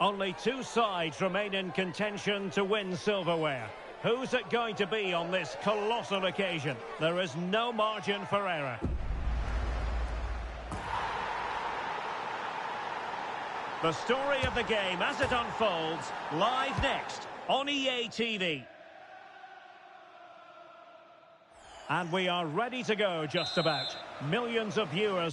Only two sides remain in contention to win silverware. Who's it going to be on this colossal occasion? There is no margin for error. The story of the game as it unfolds, live next on EA TV. And we are ready to go just about. Millions of viewers.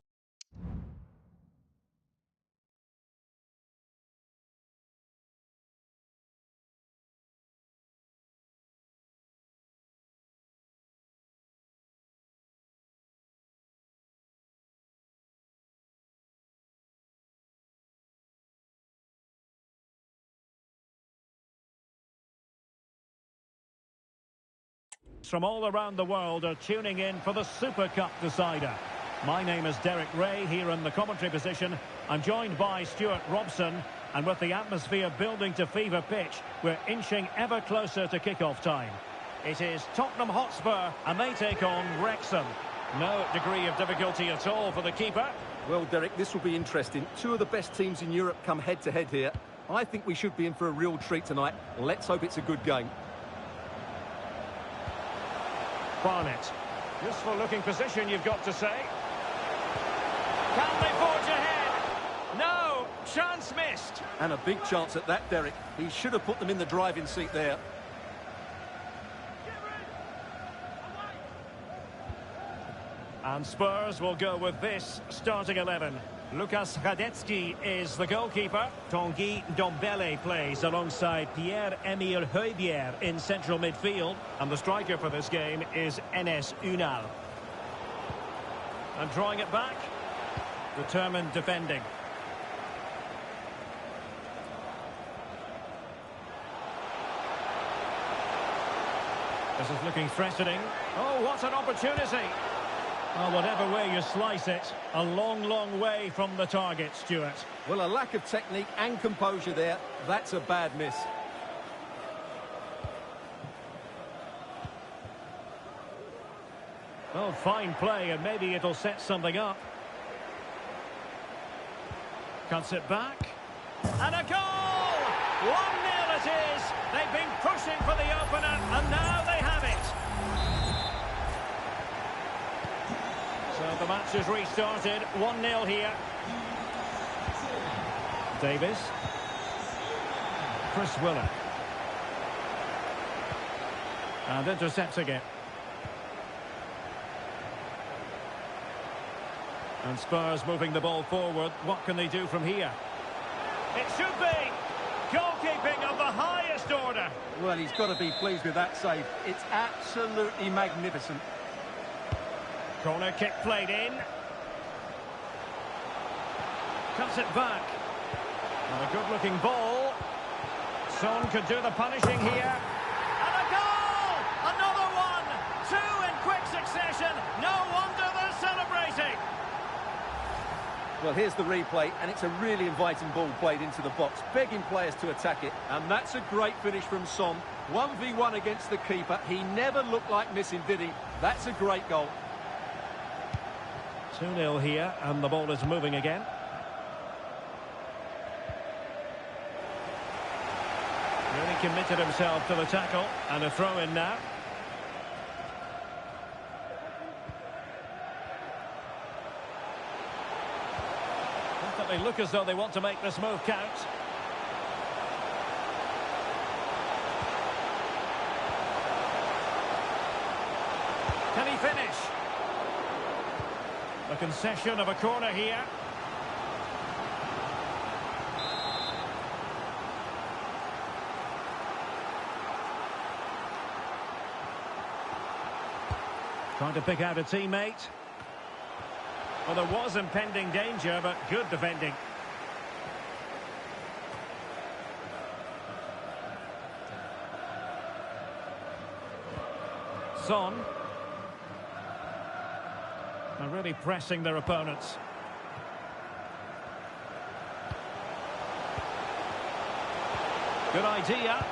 From all around the world are tuning in for the Super Cup decider. My name is Derek Ray here in the commentary position. I'm joined by Stuart Robson, and with the atmosphere building to fever pitch, we're inching ever closer to kick-off time. It is Tottenham Hotspur, and they take on Wrexham. No degree of difficulty at all for the keeper. Well, Derek, this will be interesting. Two of the best teams in Europe come head-to-head here. I think we should be in for a real treat tonight. Let's hope it's a good game. Barnett. Useful looking position, you've got to say. Can they forge ahead? No! Chance missed. And a big chance at that, Derek. He should have put them in the driving seat there. And Spurs will go with this starting 11. Lukas Radecki is the goalkeeper. Tanguy Ndombele plays alongside Pierre-Emile Højbjerg in central midfield. And the striker for this game is Enes Ünal. And drawing it back. Determined defending. This is looking threatening. Oh, what an opportunity! Well, whatever way you slice it, a long, long way from the target, Stuart. Well, a lack of technique and composure there. That's a bad miss. Well, fine play, and maybe it'll set something up. Cuts it back. And a goal! 1-0 it is! They've been pushing for the opener, and now they have it. So the match is restarted, 1-0 here. Davis. Chris Willock. And intercepting it. And Spurs moving the ball forward. What can they do from here? It should be! Goalkeeping of the highest order. Well, he's got to be pleased with that save. It's absolutely magnificent. Corner kick played in. Cuts it back. And a good-looking ball. Son could do the punishing here. And a goal! Another one! Two in quick succession. No wonder they're celebrating. Well, here's the replay, and it's a really inviting ball played into the box, begging players to attack it. And that's a great finish from Son. 1v1 against the keeper. He never looked like missing, did he? That's a great goal. 2-0 here, and the ball is moving again. Really committed himself to the tackle, and a throw-in now. They look as though they want to make this move count. Can he finish? A concession of a corner here. Trying to pick out a teammate. Well, there was impending danger, but good defending. Son. Are really pressing their opponents. Good idea.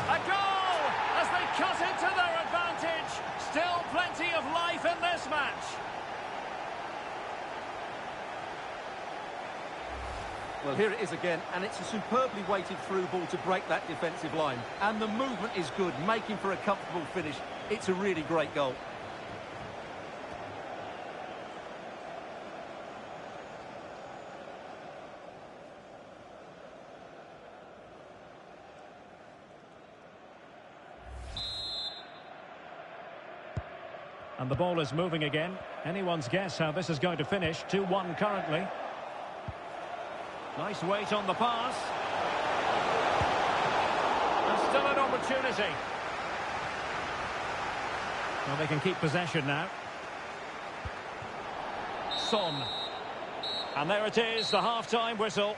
A goal as they cut into their advantage. Still plenty of life in this match. Well, here it is again, and it's a superbly weighted through ball to break that defensive line. And the movement is good, making for a comfortable finish. It's a really great goal. And the ball is moving again. Anyone's guess how this is going to finish. 2-1 currently. Nice weight on the pass. And still an opportunity. Well, they can keep possession now. Son. And there it is, the half-time whistle.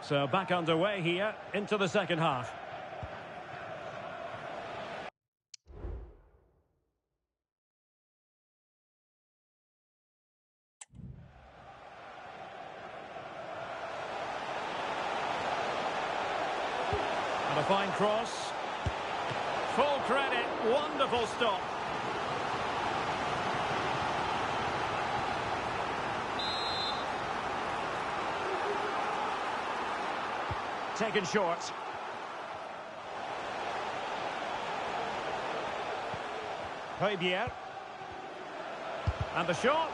So back underway here into the second half. And a fine cross. Full credit, wonderful stop. Taken short. Højbjerg. And the shot.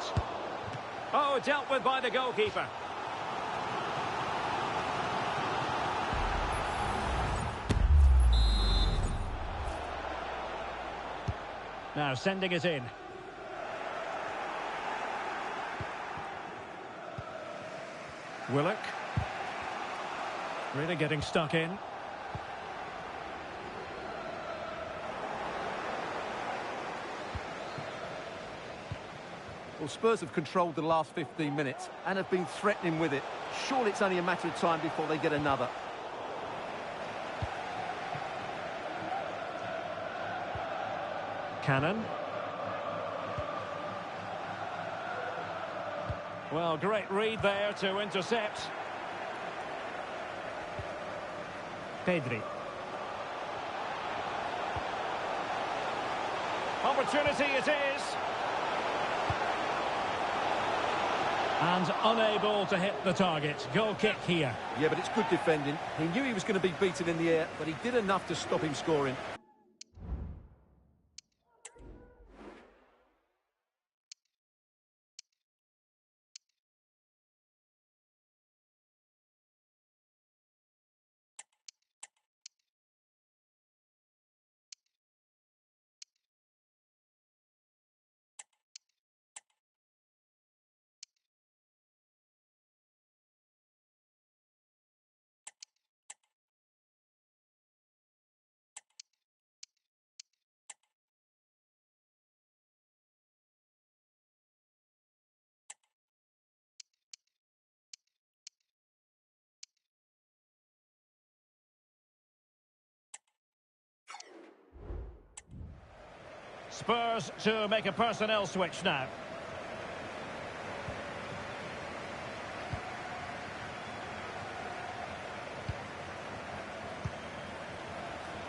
Oh, dealt with by the goalkeeper. Now sending it in. Willock. Really getting stuck in. Well, Spurs have controlled the last 15 minutes and have been threatening with it. Surely it's only a matter of time before they get another. Cannon. Well, great read there to intercept. Pedri. Opportunity it is. And unable to hit the target. Goal kick here. Yeah, but it's good defending. He knew he was going to be beaten in the air, but he did enough to stop him scoring. Spurs to make a personnel switch now.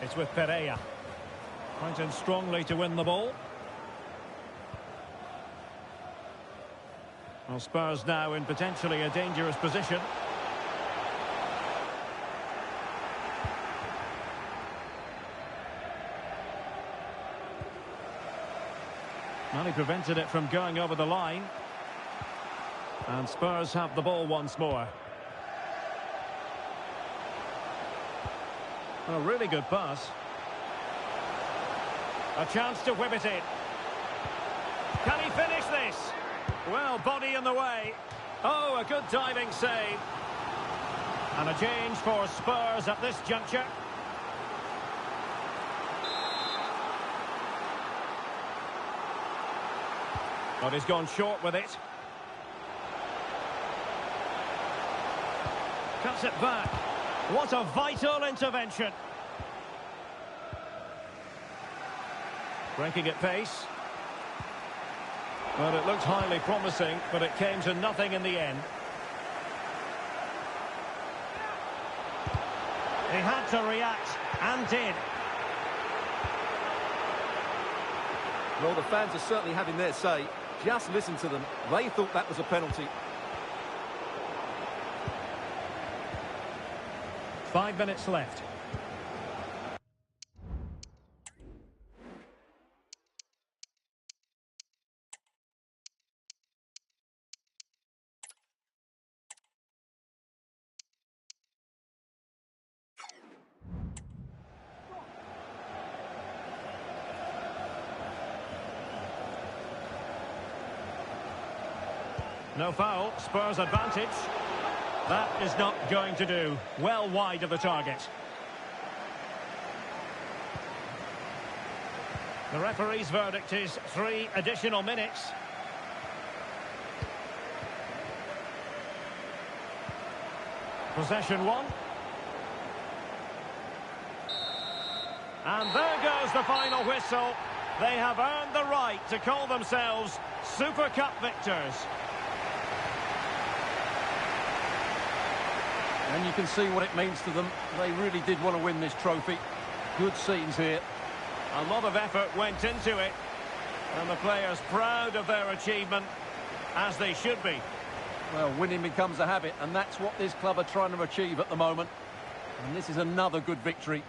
It's with Pereira. Went in strongly to win the ball. Well, Spurs now in potentially a dangerous position. Well, he prevented it from going over the line. And Spurs have the ball once more. A really good pass. A chance to whip it in. Can he finish this? Well, body in the way. Oh, a good diving save. And a change for Spurs at this juncture. But he's gone short with it. Cuts it back. What a vital intervention. Breaking at pace. Well, it looked highly promising, but it came to nothing in the end. He had to react, and did. Well, the fans are certainly having their say. Just listen to them. They thought that was a penalty. 5 minutes left. No foul, Spurs advantage. That is not going to do. Well wide of the target. The referee's verdict is 3 additional minutes. Possession 1. And there goes the final whistle. They have earned the right to call themselves Super Cup victors. And you can see what it means to them. They really did want to win this trophy. Good scenes here. A lot of effort went into it. And the players proud of their achievement, as they should be. Well, winning becomes a habit, and that's what this club are trying to achieve at the moment. And this is another good victory.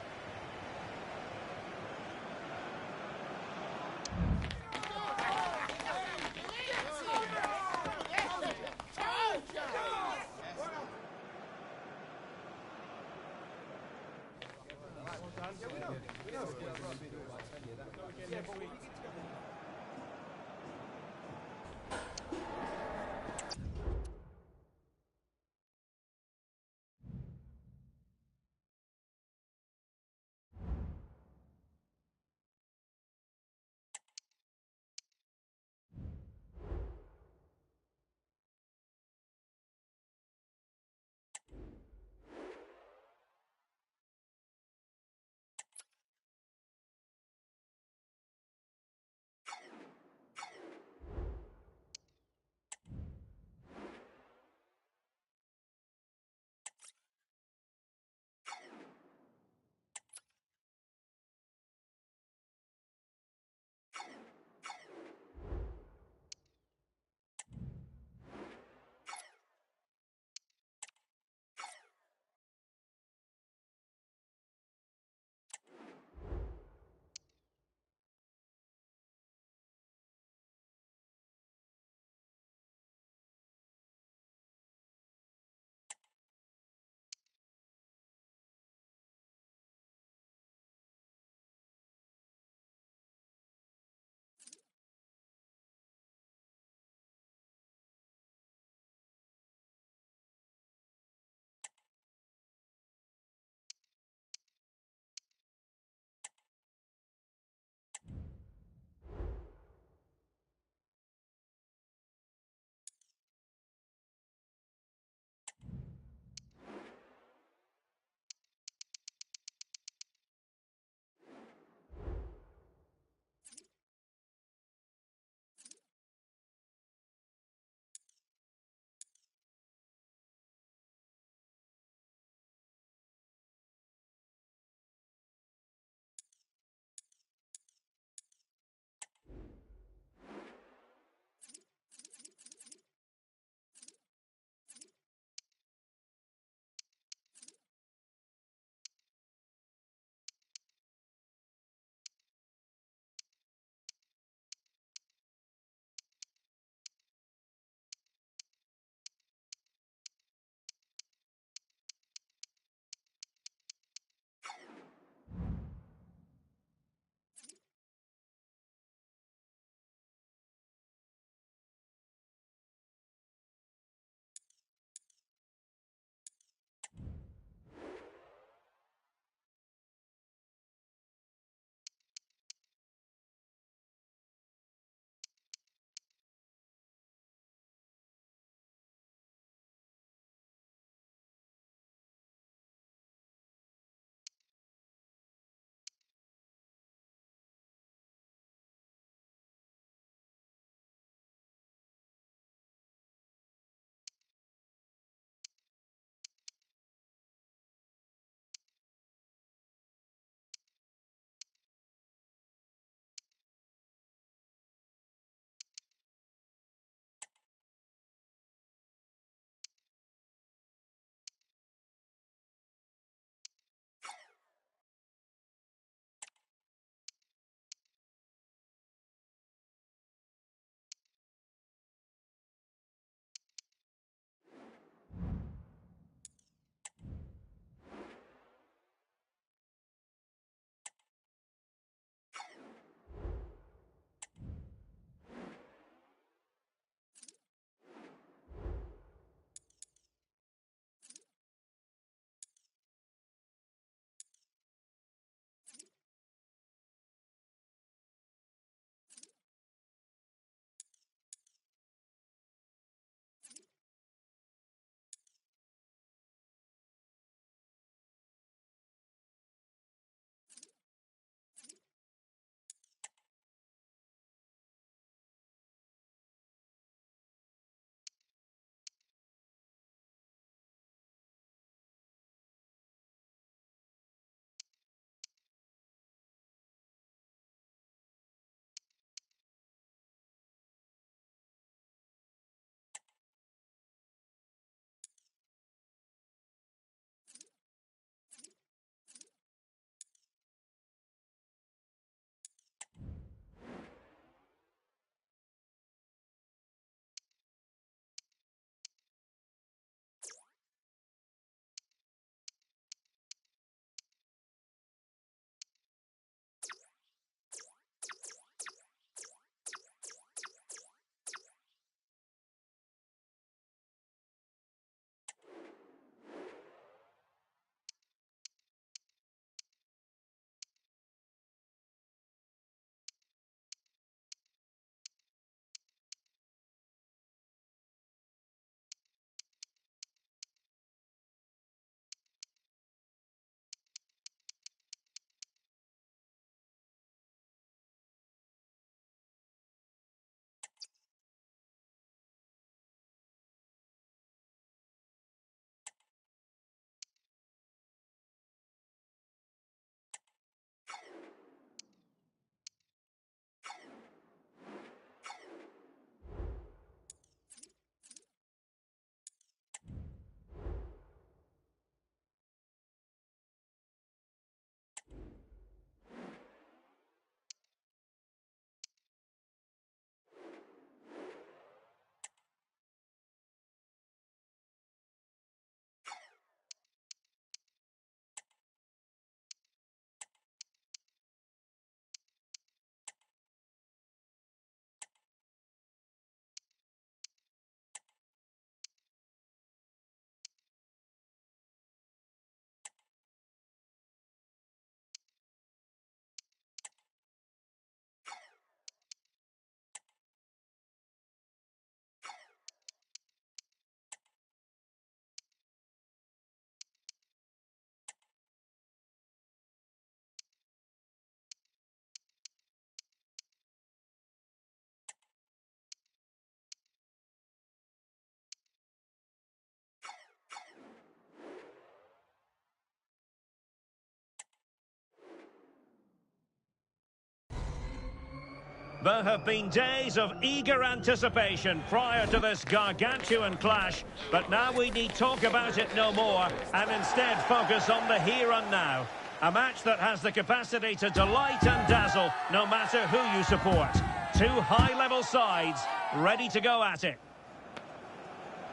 There have been days of eager anticipation prior to this gargantuan clash, but now we need talk about it no more and instead focus on the here and now. A match that has the capacity to delight and dazzle no matter who you support. Two high-level sides ready to go at it.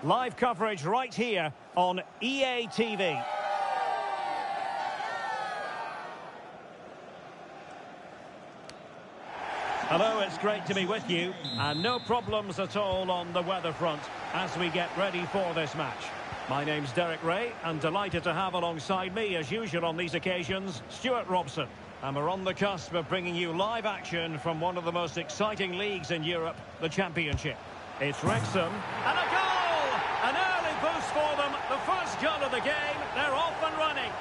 Live coverage right here on EA TV. Hello, it's great to be with you, and no problems at all on the weather front as we get ready for this match. My name's Derek Ray, and delighted to have alongside me, as usual on these occasions, Stuart Robson. And we're on the cusp of bringing you live action from one of the most exciting leagues in Europe, the Championship. It's Wrexham, and a goal! An early boost for them, the first goal of the game, they're off and running.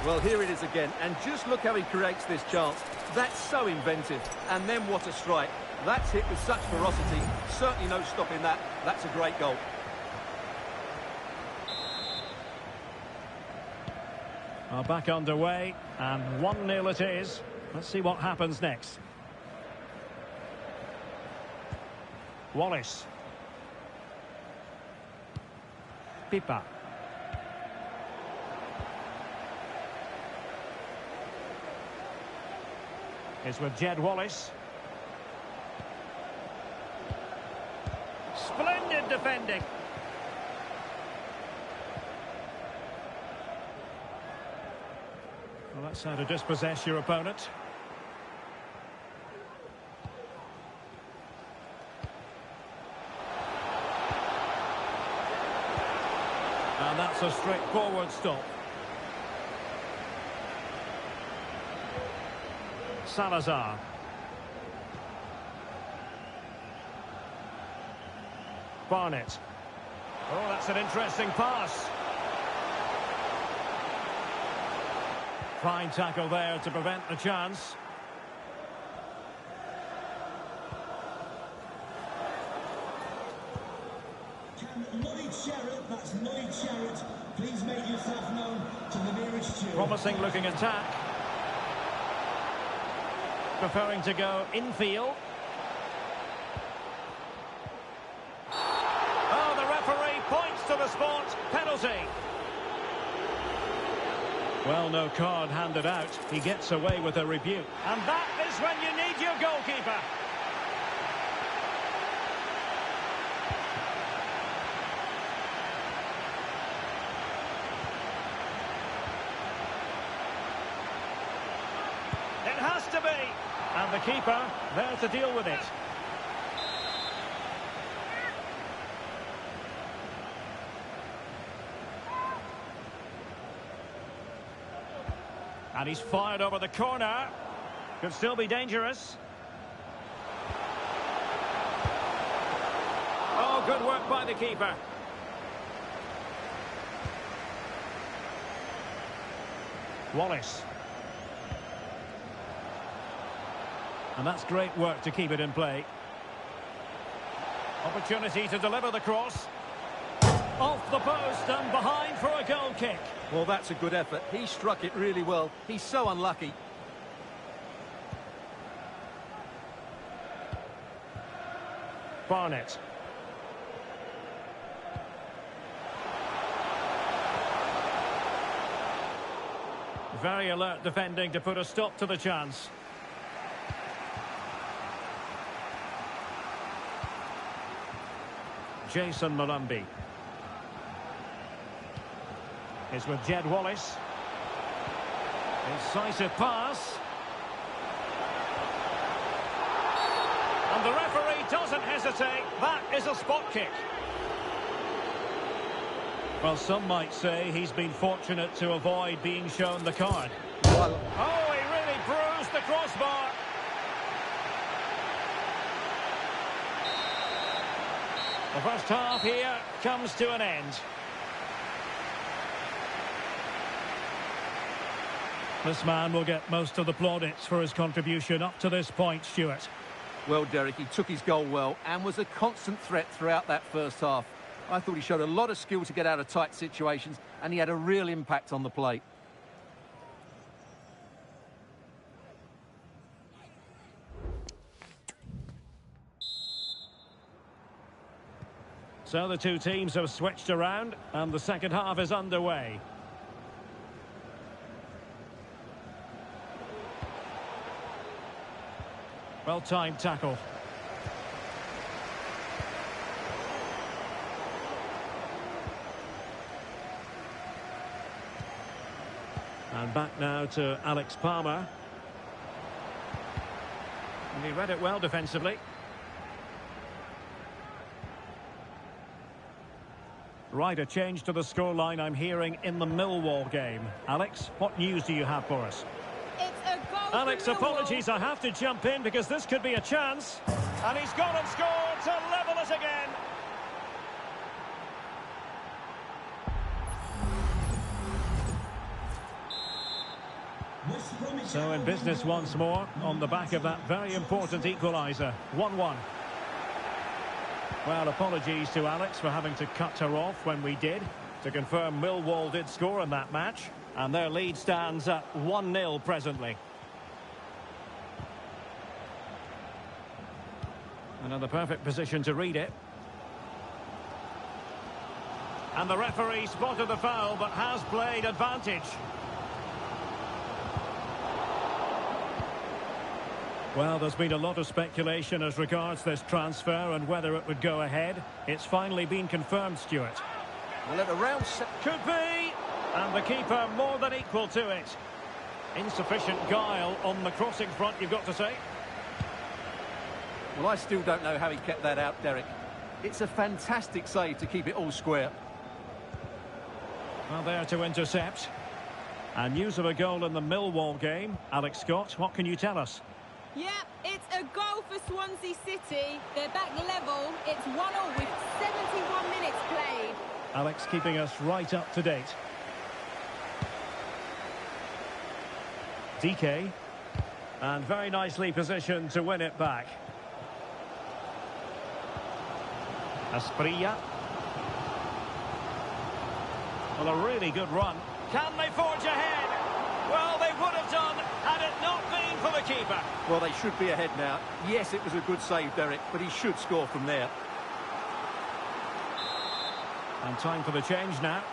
Well, here it is again, and just look how he creates this chance. That's so inventive. And then what a strike. That's hit with such ferocity. Certainly no stopping that. That's a great goal. Well, back underway, and 1-0 it is. Let's see what happens next. Wallace. Pipa. Is with Jed Wallace. Splendid defending. Well, that's how to dispossess your opponent. And that's a straightforward stop. Salazar. Barnett. Oh, that's an interesting pass. Fine tackle there to prevent the chance. Can Lloyd Sherritt, that's Lloyd Sherritt, please make yourself known to the nearest steward. Promising looking attack. Preferring to go infield. Oh, the referee points to the spot. Penalty. Well, no card handed out. He gets away with a rebuke. And that is when you need your goalkeeper. It has to be. And the keeper there to deal with it. And he's fired over the corner. Could still be dangerous. Oh, good work by the keeper. Wallace. And that's great work to keep it in play. Opportunity to deliver the cross. Off the post and behind for a goal kick. Well, that's a good effort. He struck it really well. He's so unlucky. Barnett. Very alert defending to put a stop to the chance. Jason Malumbi is with Jed Wallace. Incisive pass. And the referee doesn't hesitate. That is a spot kick. Well, some might say he's been fortunate to avoid being shown the card. Well, oh, he really bruised the crossbar. The first half here comes to an end. This man will get most of the plaudits for his contribution up to this point, Stuart. well, Derek, he took his goal well and was a constant threat throughout that first half. I thought he showed a lot of skill to get out of tight situations, and he had a real impact on the plate. So the two teams have switched around, and the second half is underway. Well-timed tackle. And back now to Alex Palmer. And he read it well defensively. Right, a change to the scoreline I'm hearing in the Millwall game. Alex, what news do you have for us? It's a goal. Alex, apologies, I have to jump in because this could be a chance. And he's gone and scored to level it again. So in business once more on the back of that very important equaliser. 1-1. Well, apologies to Alex for having to cut her off when we did. To confirm, Millwall did score in that match. And their lead stands at 1-0 presently. Another perfect position to read it. And the referee spotted the foul, but has played advantage. Well, there's been a lot of speculation as regards this transfer and whether it would go ahead. It's finally been confirmed, Stuart. Well, at around... Could be! And the keeper more than equal to it. Insufficient guile on the crossing front, you've got to say. Well, I still don't know how he kept that out, Derek. It's a fantastic save to keep it all square. Well, there to intercept. And news of a goal in the Millwall game. Alex Scott, what can you tell us? Yeah, it's a goal for Swansea City. They're back level. It's 1-0 with 71 minutes played. Alex keeping us right up to date. DK. And very nicely positioned to win it back. Asprilla. Well, a really good run. Can they forge ahead? Well, they would have done had it not been for the keeper. Well, they should be ahead now. Yes, it was a good save, Derek, but he should score from there. And time for the change now.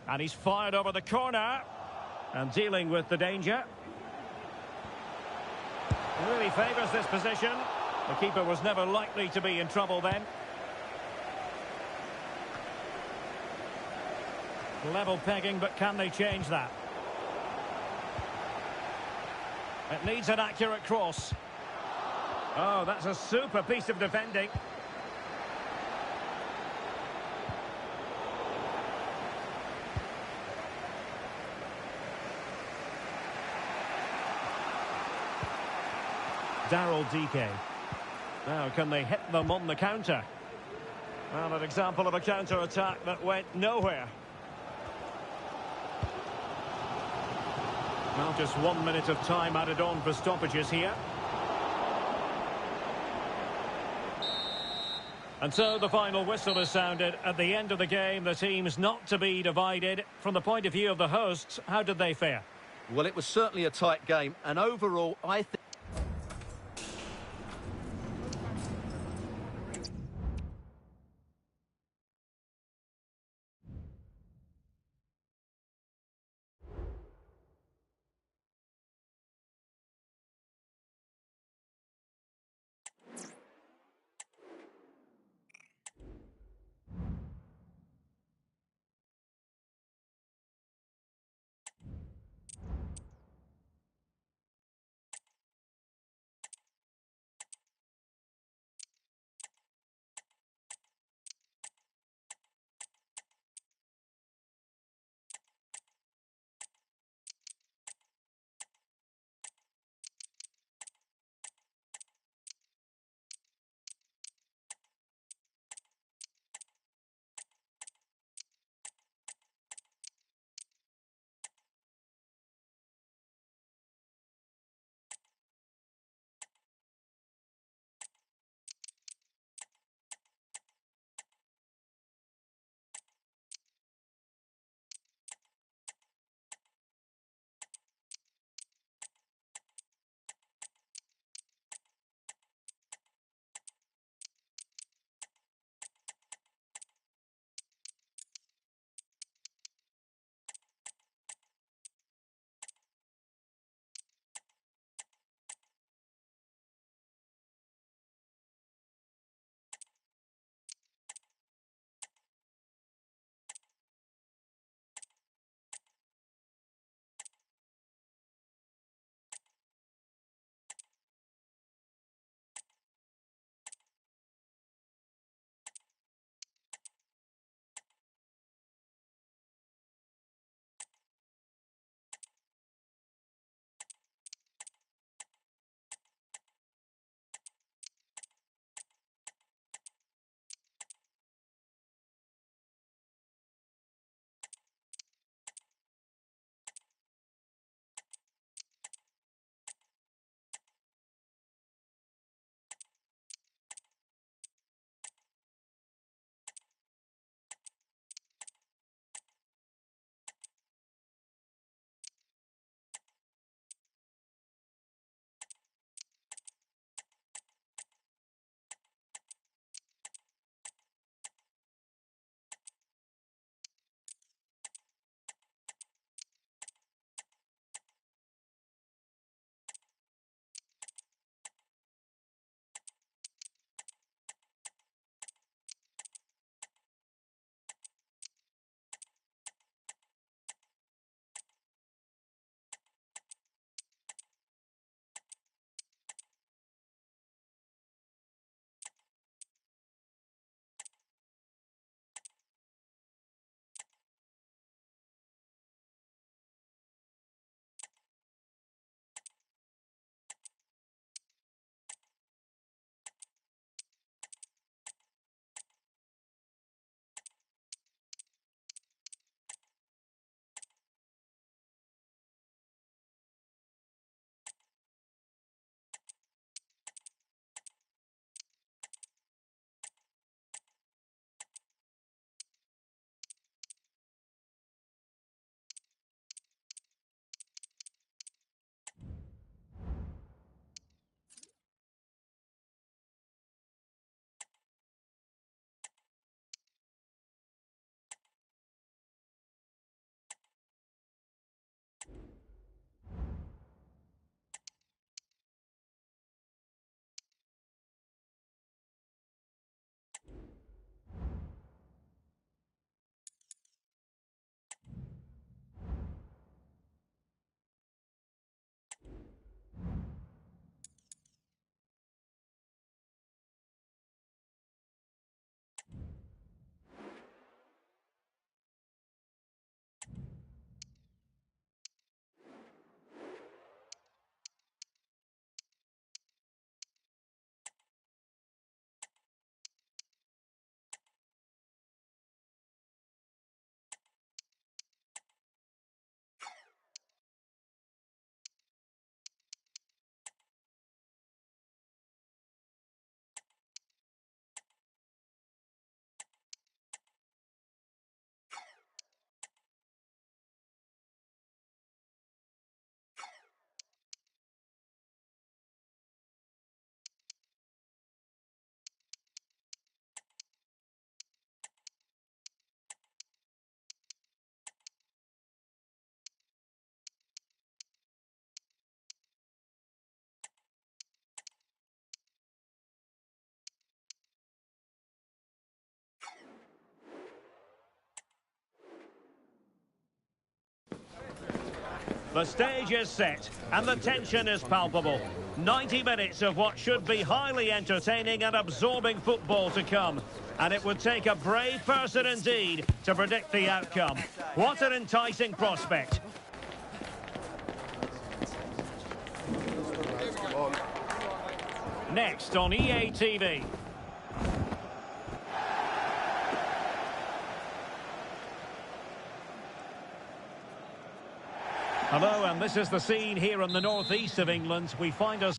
And he's fired over the corner. And dealing with the danger. Really favours this position. The keeper was never likely to be in trouble then. Level pegging, but can they change that? It needs an accurate cross. Oh, that's a super piece of defending. Daryl DK. Now, can they hit them on the counter? Well, an example of a counter-attack that went nowhere. Well, just 1 minute of time added on for stoppages here. And so the final whistle is sounded. At the end of the game, the team's not to be divided. From the point of view of the hosts, how did they fare? Well, it was certainly a tight game, and overall, I think... The stage is set and the tension is palpable. 90 minutes of what should be highly entertaining and absorbing football to come. And it would take a brave person indeed to predict the outcome. What an enticing prospect. Next on EA TV. Hello, and this is the scene here in the northeast of England. We find us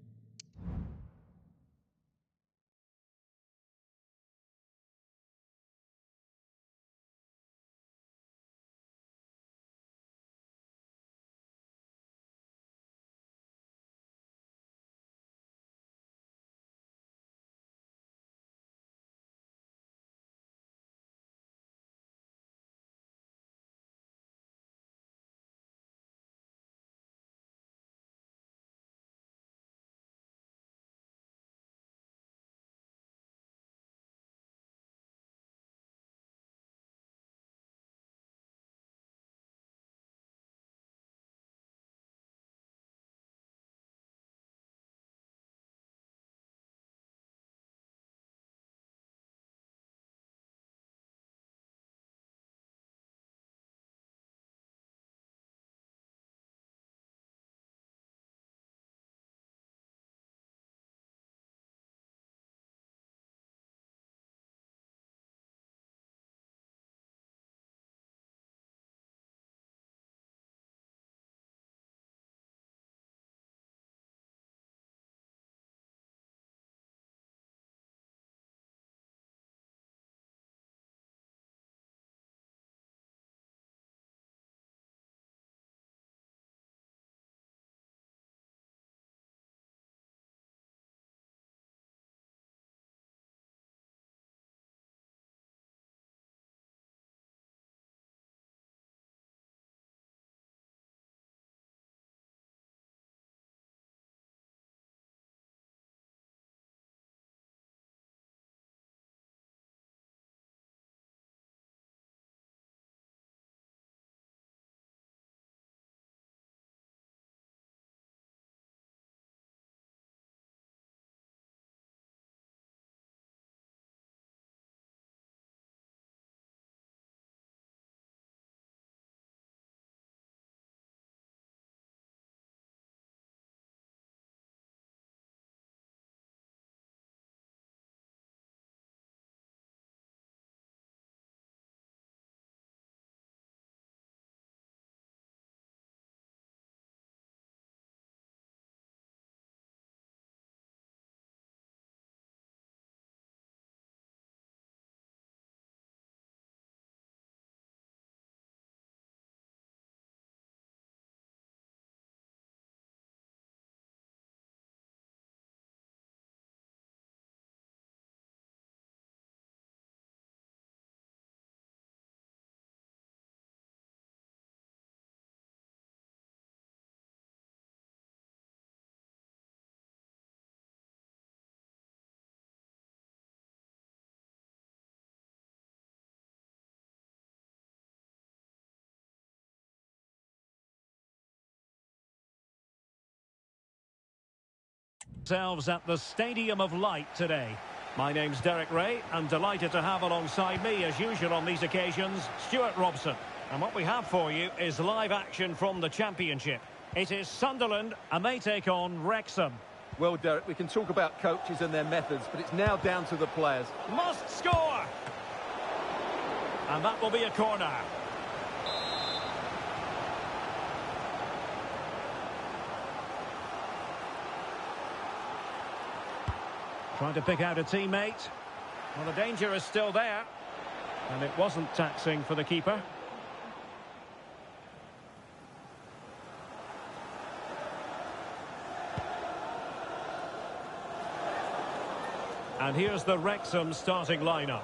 ourselves at the Stadium of Light today. My name's Derek Ray. I'm delighted to have alongside me, as usual on these occasions, Stuart Robson. And what we have for you is live action from the Championship. It is Sunderland, and they take on Wrexham. Well, Derek, we can talk about coaches and their methods, but it's now down to the players. Must score! And that will be a corner. Trying to pick out a teammate. Well, the danger is still there. And it wasn't taxing for the keeper. And here's the Wrexham starting lineup.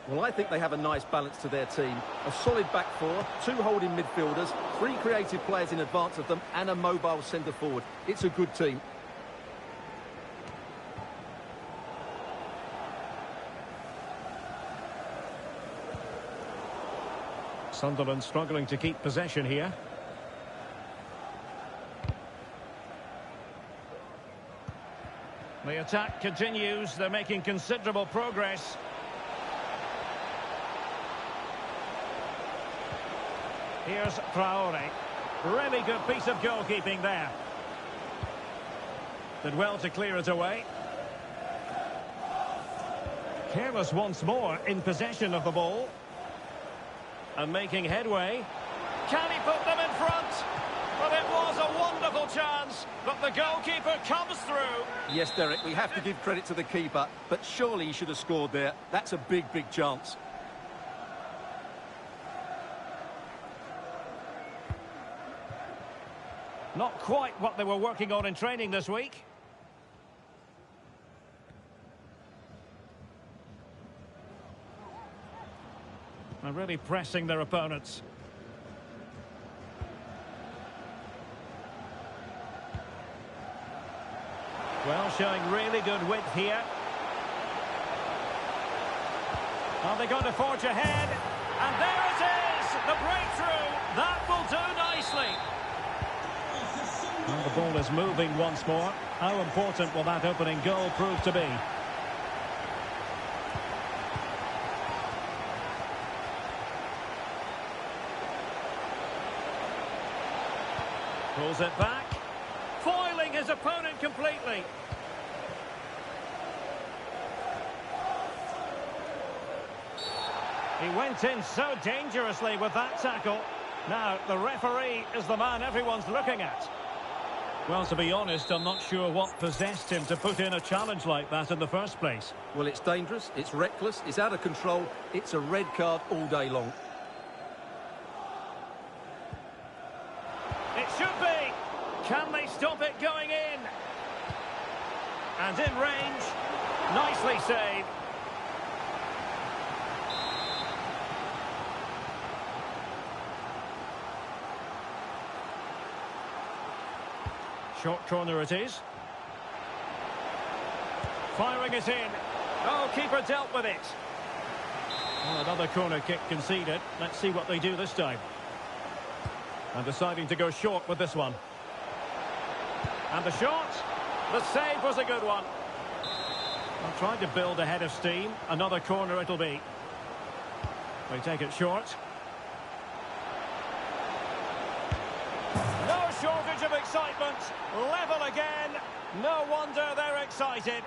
Well, I think they have a nice balance to their team. A solid back four, two holding midfielders, three creative players in advance of them, and a mobile centre-forward. It's a good team. Sunderland struggling to keep possession here. The attack continues. They're making considerable progress. Here's Traore. Really good piece of goalkeeping there. Did well to clear it away. Careless once more in possession of the ball. And making headway. Can he put them in front? Well, it was a wonderful chance, but the goalkeeper comes through. Yes, Derek, we have to give credit to the keeper, but surely he should have scored there. That's a big, big chance. Not quite what they were working on in training this week. They're really pressing their opponents. Well, showing really good width here. Are they going to forge ahead? And there it is! The breakthrough! That will do nicely. Well, the ball is moving once more. How important will that opening goal prove to be? Pulls it back. Foiling his opponent completely. He went in so dangerously with that tackle. Now, the referee is the man everyone's looking at. Well, to be honest, I'm not sure what possessed him to put in a challenge like that in the first place. Well, it's dangerous, it's reckless, it's out of control, it's a red card all day long. It should be. Can they stop it going in? And in range. Nicely saved. Short corner it is. Firing it in. Oh, keeper dealt with it. Well, another corner kick conceded. Let's see what they do this time. And deciding to go short with this one. And the shot. The save was a good one. I'm trying to build a head of steam. Another corner it'll be. They take it short. No shortage of excitement. Level again. No wonder they're excited.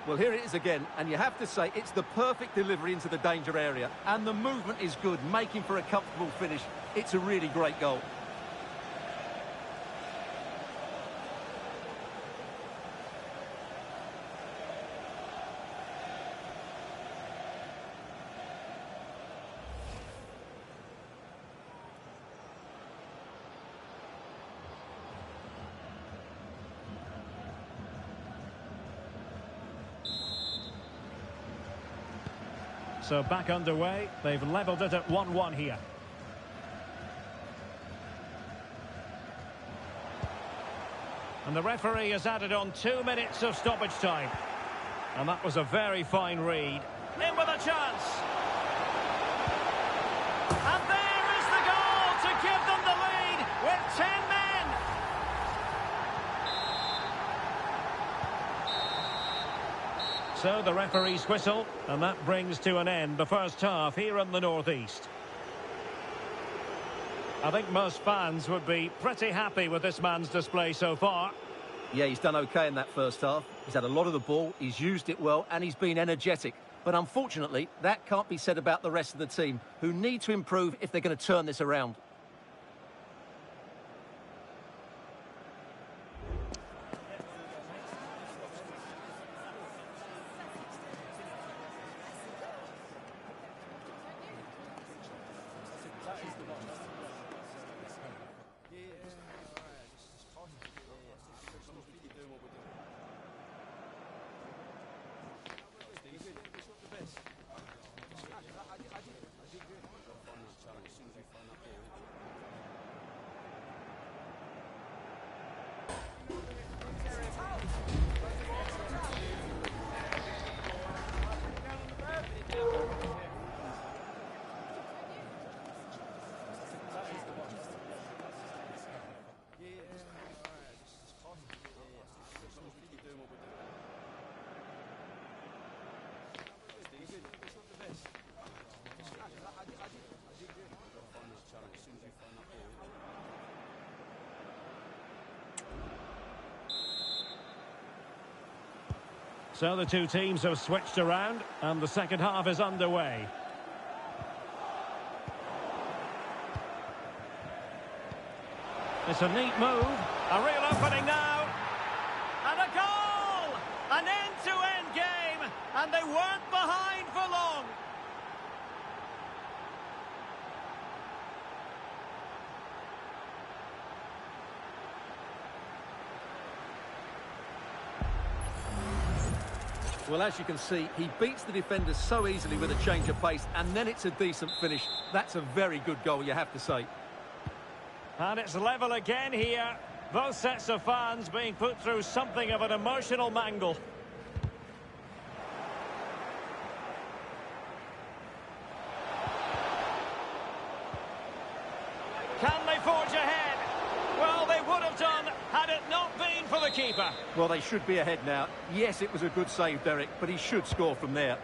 Well, here it is again, and you have to say it's the perfect delivery into the danger area. And the movement is good, making for a comfortable finish. It's a really great goal. So back underway. They've levelled it at 1-1 here. And the referee has added on 2 minutes of stoppage time. And that was a very fine read. In with a chance. And there is the goal to give them the lead with 10 men. So the referee's whistle, and that brings to an end the first half here in the northeast. I think most fans would be pretty happy with this man's display so far. Yeah, he's done okay in that first half. He's had a lot of the ball, he's used it well, and he's been energetic. But unfortunately, that can't be said about the rest of the team, who need to improve if they're going to turn this around. So the two teams have switched around and the second half is underway. It's a neat move. A real opening now. And a goal! An end-to-end game. And they weren't behind for long. Well, as you can see, he beats the defenders so easily with a change of pace, and then it's a decent finish. That's a very good goal, you have to say. And it's level again here. Both sets of fans being put through something of an emotional mangle. Can they forge ahead? Well, they would have done had it not been for the keeper. Well, they should be ahead now. Yes, it was a good save, Derek, but he should score from there.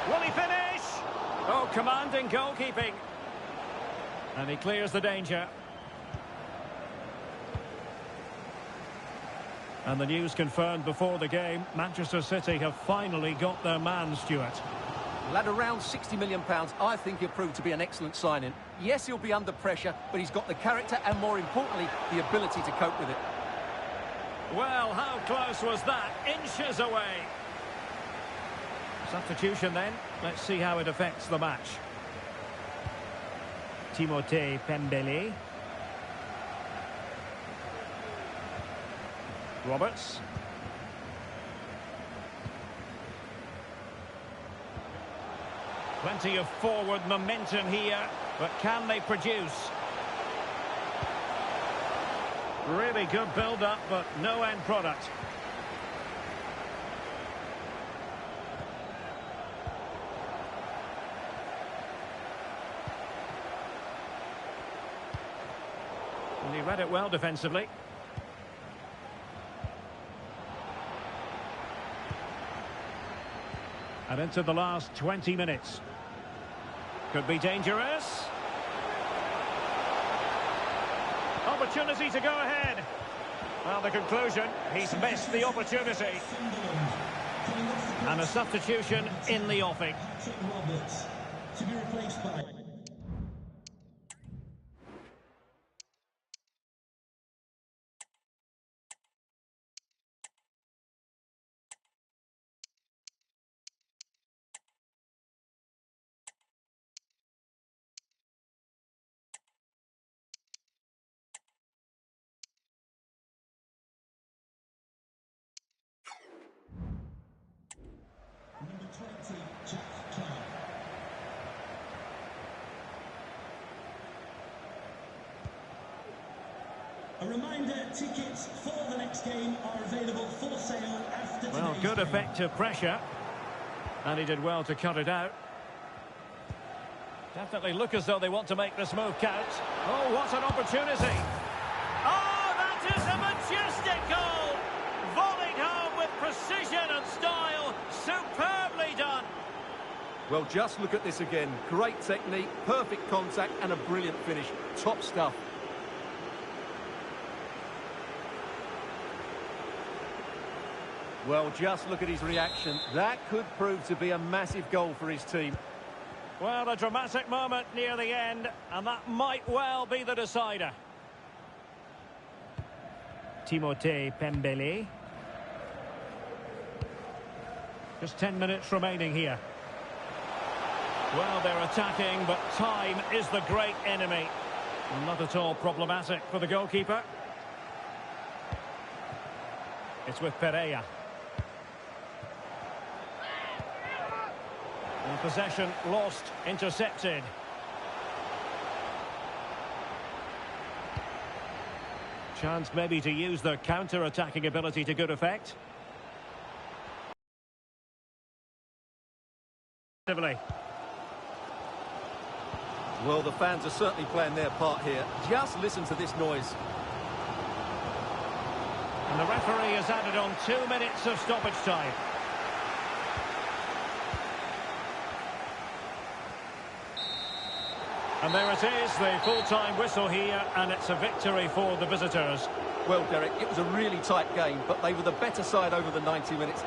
Will he finish? Oh, commanding goalkeeping. And he clears the danger. And the news confirmed before the game, Manchester City have finally got their man, Stuart. Well, at around £60 million, I think he'll prove to be an excellent signing. Yes, he'll be under pressure, but he's got the character and, more importantly, the ability to cope with it. Well, how close was that? Inches away. Substitution then. Let's see how it affects the match. Timothée Pembele. Roberts. Plenty of forward momentum here, but can they produce? Really good build-up, but no end product. And he read it well defensively. And into the last 20 minutes. Could be dangerous. Opportunity to go ahead. Well, the conclusion, he's missed the opportunity. And a substitution in the offing. Roberts to be replaced by... Number 20, Jack Clark. A reminder, tickets for the next game are available for sale after today's Well, good game. effective pressure. And he did well to cut it out. Definitely look as though they want to make this move count. Oh, what an opportunity. Oh, that is a majestic goal. Volleyed home with precision and style. Superbly done. Well, just look at this again. Great technique, perfect contact, and a brilliant finish. Top stuff. Well, just look at his reaction. That could prove to be a massive goal for his team. Well, a dramatic moment near the end, and that might well be the decider. Timothée Pembele. Just 10 minutes remaining here. Well, they're attacking, but time is the great enemy. Not at all problematic for the goalkeeper. It's with Pereira. And possession lost, intercepted. Chance maybe to use their counter-attacking ability to good effect. Well, the fans are certainly playing their part here. Just listen to this noise. And the referee has added on 2 minutes of stoppage time. And there it is, the full-time whistle here, and it's a victory for the visitors. Well, Derek, it was a really tight game, but they were the better side over the 90 minutes.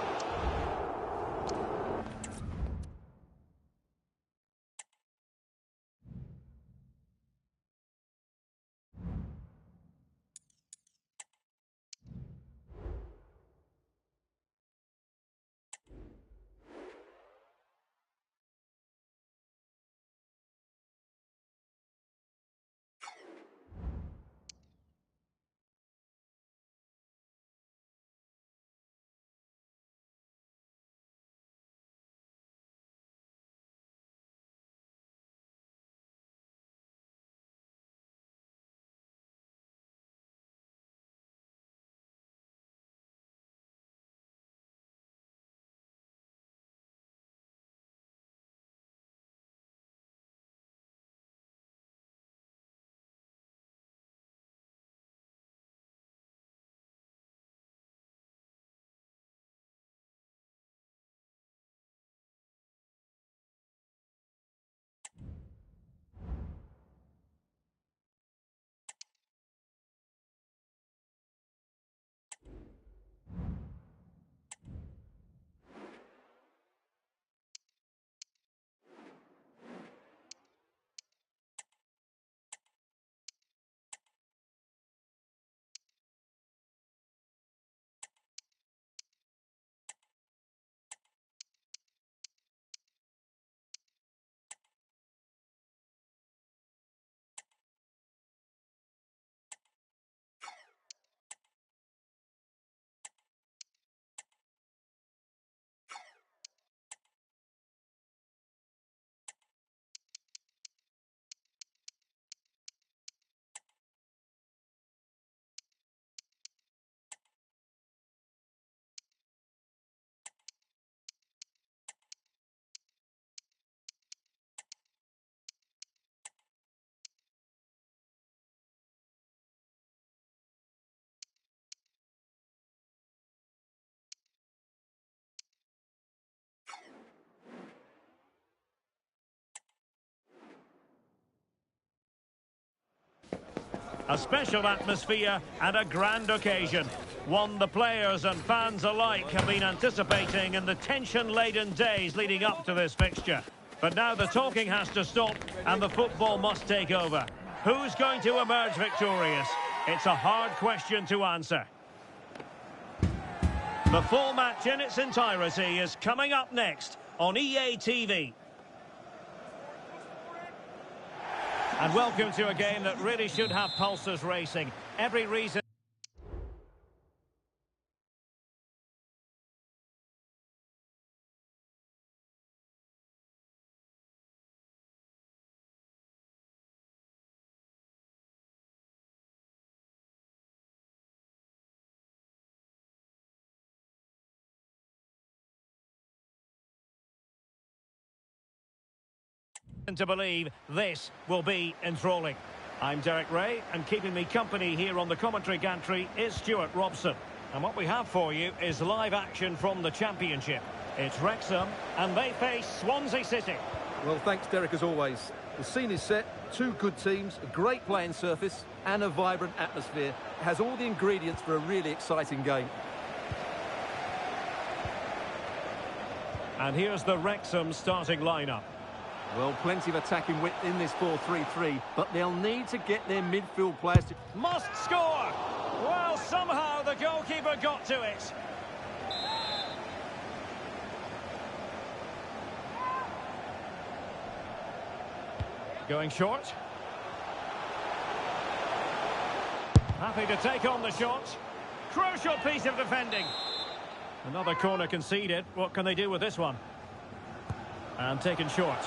A special atmosphere and a grand occasion. One the players and fans alike have been anticipating in the tension-laden days leading up to this fixture. But now the talking has to stop and the football must take over. Who's going to emerge victorious? It's a hard question to answer. The full match in its entirety is coming up next on EA TV. And welcome to a game that really should have pulses racing. Every reason to believe this will be enthralling. I'm Derek Ray, and keeping me company here on the commentary gantry is Stuart Robson. And what we have for you is live action from the Championship. It's Wrexham, and they face Swansea City. Well, thanks, Derek, as always. The scene is set, two good teams, a great playing surface, and a vibrant atmosphere. It has all the ingredients for a really exciting game. And here's the Wrexham starting lineup. Well, plenty of attacking width in this 4-3-3, but they'll need to get their midfield players to... Must score! Well, somehow the goalkeeper got to it. Going short. Happy to take on the shot. Crucial piece of defending. Another corner conceded. What can they do with this one? And taken short.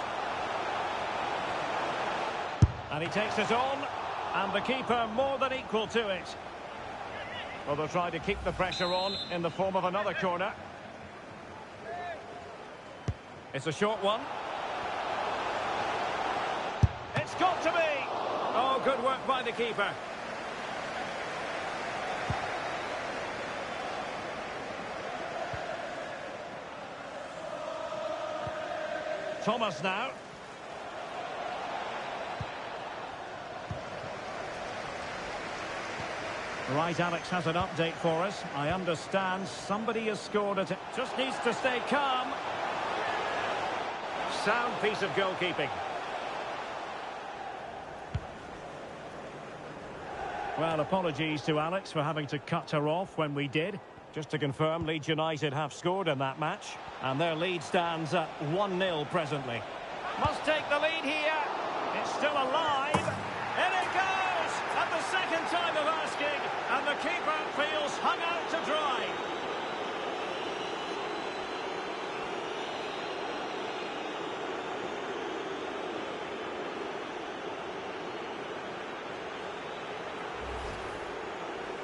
And he takes it on, and the keeper more than equal to it. Well, they'll try to keep the pressure on in the form of another corner. It's a short one. It's got to be! Oh, good work by the keeper. Thomas now. Right, Alex has an update for us. I understand somebody has scored it. Just needs to stay calm. Sound piece of goalkeeping. Well, apologies to Alex for having to cut her off when we did. Just to confirm, Leeds United have scored in that match. And their lead stands at 1-0 presently. Must take the lead here. It's still alive. In it goes! At the second time of asking. And the keeper feels hung out to dry.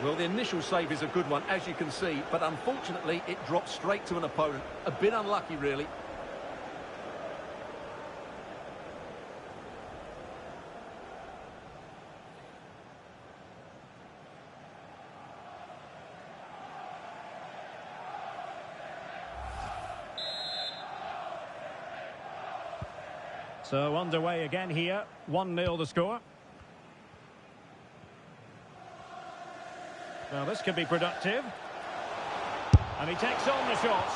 Well, the initial save is a good one, as you can see, but unfortunately it dropped straight to an opponent. A bit unlucky, really. So underway again here. 1-0 the score. Now this could be productive. And he takes on the shot.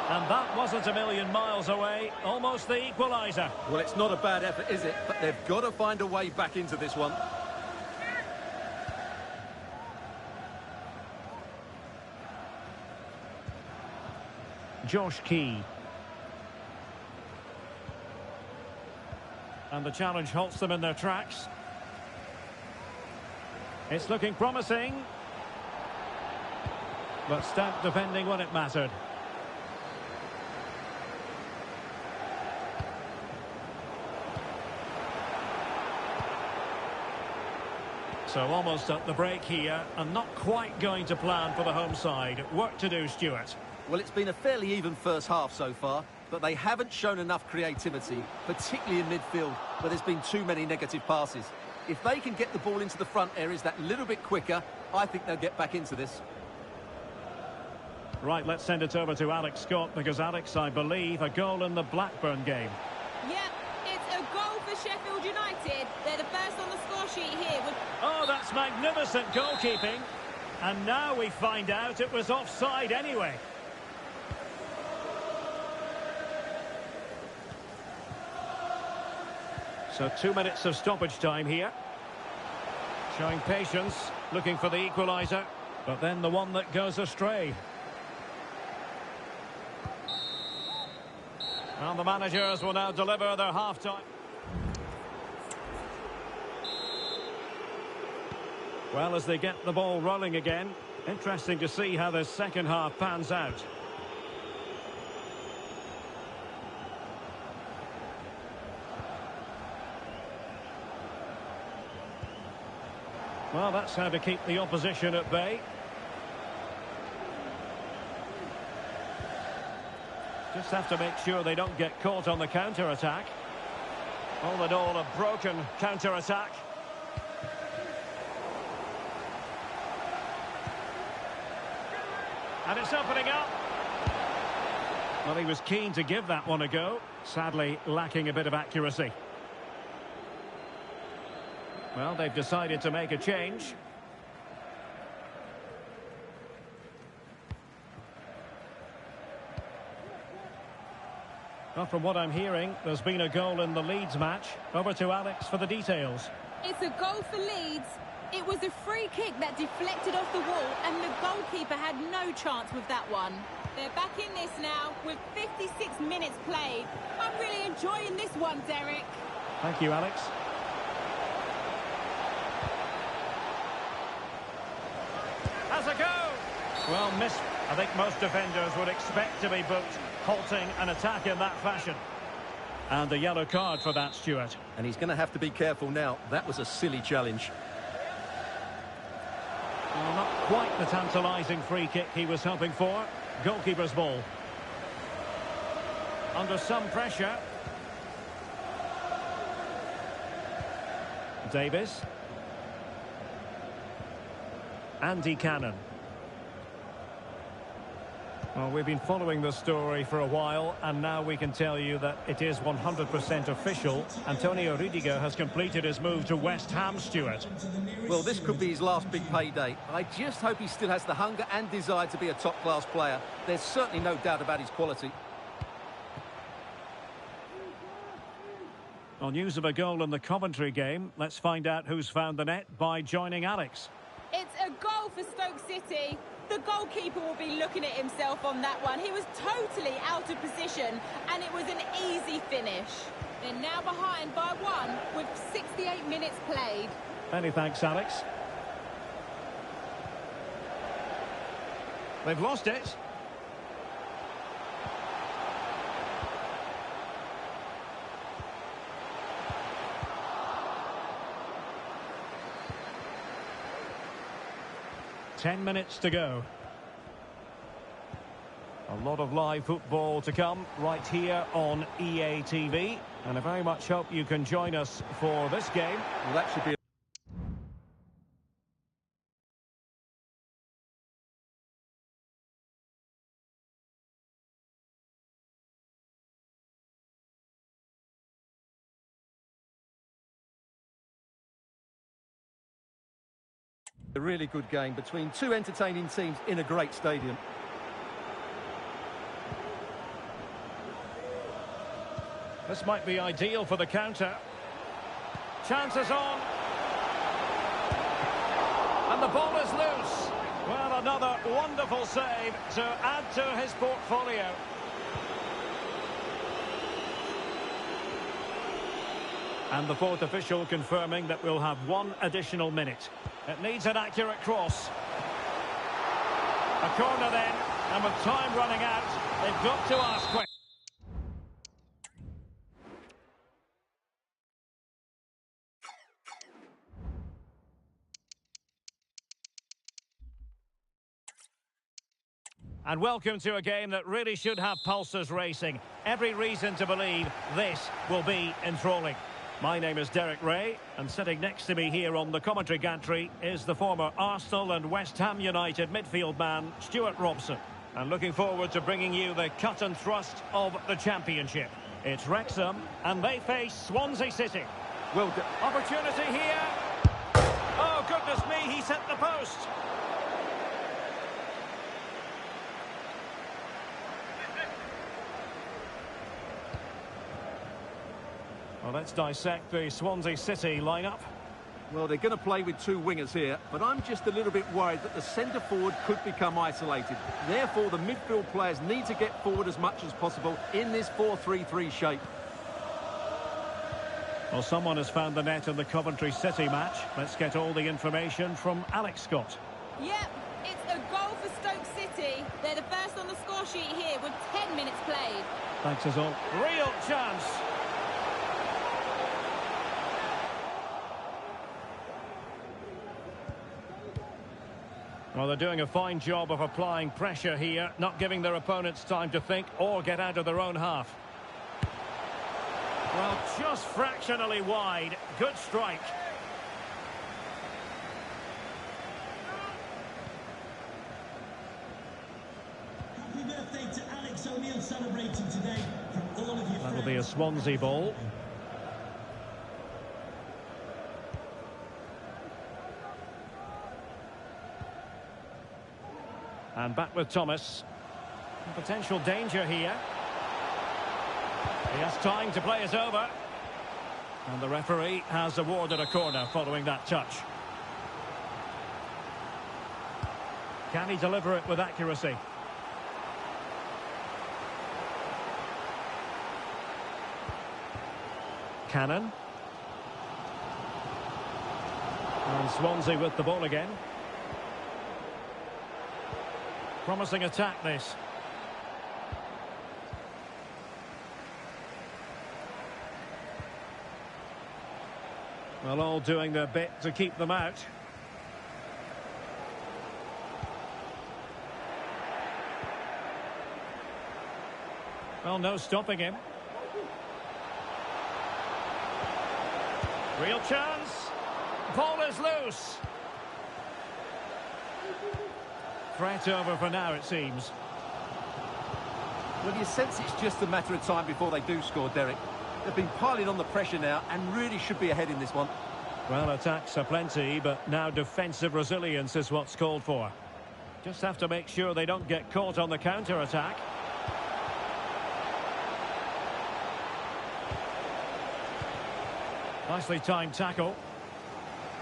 And that wasn't a million miles away. Almost the equaliser. Well, it's not a bad effort, is it? But they've got to find a way back into this one. Josh Key. And the challenge halts them in their tracks. It's looking promising. But stout defending when it mattered. So almost at the break here, and not quite going to plan for the home side. Work to do, Stuart. Well, it's been a fairly even first half so far, but they haven't shown enough creativity, particularly in midfield, where there's been too many negative passes. If they can get the ball into the front areas that little bit quicker, I think they'll get back into this. Right, let's send it over to Alex Scott, because Alex, I believe, a goal in the Blackburn game. Yep, it's a goal for Sheffield United. They're the first on the score sheet here. Oh, that's magnificent goalkeeping. And now we find out it was offside anyway. So 2 minutes of stoppage time here. Showing patience, looking for the equaliser, but then the one that goes astray. Well, the managers will now deliver their half-time. Well, as they get the ball rolling again, interesting to see how this second half pans out. Well, that's how to keep the opposition at bay. Just have to make sure they don't get caught on the counter-attack. All in all, a broken counter-attack. And it's opening up. Well, he was keen to give that one a go. Sadly, lacking a bit of accuracy. Well, they've decided to make a change. Well, from what I'm hearing, there's been a goal in the Leeds match. Over to Alex for the details. It's a goal for Leeds. It was a free kick that deflected off the wall, and the goalkeeper had no chance with that one. They're back in this now with 56 minutes played. I'm really enjoying this one, Derek. Thank you, Alex. Has a go! Well, I think most defenders would expect to be booked, halting an attack in that fashion. And a yellow card for that, Stuart. And he's going to have to be careful now. That was a silly challenge. Well, not quite the tantalising free kick he was hoping for. Goalkeeper's ball. Under some pressure. Davis. Andy Cannon. Well, we've been following the story for a while, and now we can tell you that it is 100% official. Antonio Rudiger has completed his move to West Ham, Stuart. Well, this could be his last big payday. I just hope he still has the hunger and desire to be a top-class player. There's certainly no doubt about his quality. On news of a goal in the Coventry game, let's find out who's found the net by joining Alex. It's a goal for Stoke City. The goalkeeper will be looking at himself on that one. He was totally out of position, and it was an easy finish. They're now behind by 1 with 68 minutes played. Many thanks, Alex. They've lost it. Ten minutes to go. A lot of live football to come right here on EA TV. And I very much hope you can join us for this game. Well, that should be a really good game between two entertaining teams in a great stadium. This might be ideal for the counter. Chances on. And the ball is loose. Well, another wonderful save to add to his portfolio. And the fourth official confirming that we'll have 1 additional minute. It needs an accurate cross. A corner then, and with time running out, they've got to ask questions. And welcome to a game that really should have pulses racing. Every reason to believe this will be enthralling. My name is Derek Ray, and sitting next to me here on the commentary gantry is the former Arsenal and West Ham United midfield man, Stuart Robson. And looking forward to bringing you the cut and thrust of the championship. It's Wrexham, and they face Swansea City. Well done. Opportunity here. Oh, goodness me, he's hit the post. Well, let's dissect the Swansea City lineup. Well, they're going to play with 2 wingers here, but I'm just a little bit worried that the centre-forward could become isolated. Therefore, the midfield players need to get forward as much as possible in this 4-3-3 shape. Well, someone has found the net in the Coventry City match. Let's get all the information from Alex Scott. Yep, it's a goal for Stoke City. They're the first on the score sheet here with 10 minutes played. Thanks as all. Real chance. Well, they're doing a fine job of applying pressure here, not giving their opponents time to think or get out of their own half. Well, just fractionally wide. Good strike. Happy birthday to Alex O'Neill celebrating today from all of your friends. That'll be a Swansea ball. And back with Thomas. Potential danger here. He has time to play it over. And the referee has awarded a corner following that touch. Can he deliver it with accuracy? Cannon. And Swansea with the ball again. Promising attack, this. Well, all doing their bit to keep them out. Well, no stopping him. Real chance. Ball is loose. Threat over for now, it seems. Well, you sense it's just a matter of time before they do score, Derek. They've been piling on the pressure now and really should be ahead in this one. Well, attacks are plenty, but now defensive resilience is what's called for. Just have to make sure they don't get caught on the counter-attack. Nicely timed tackle.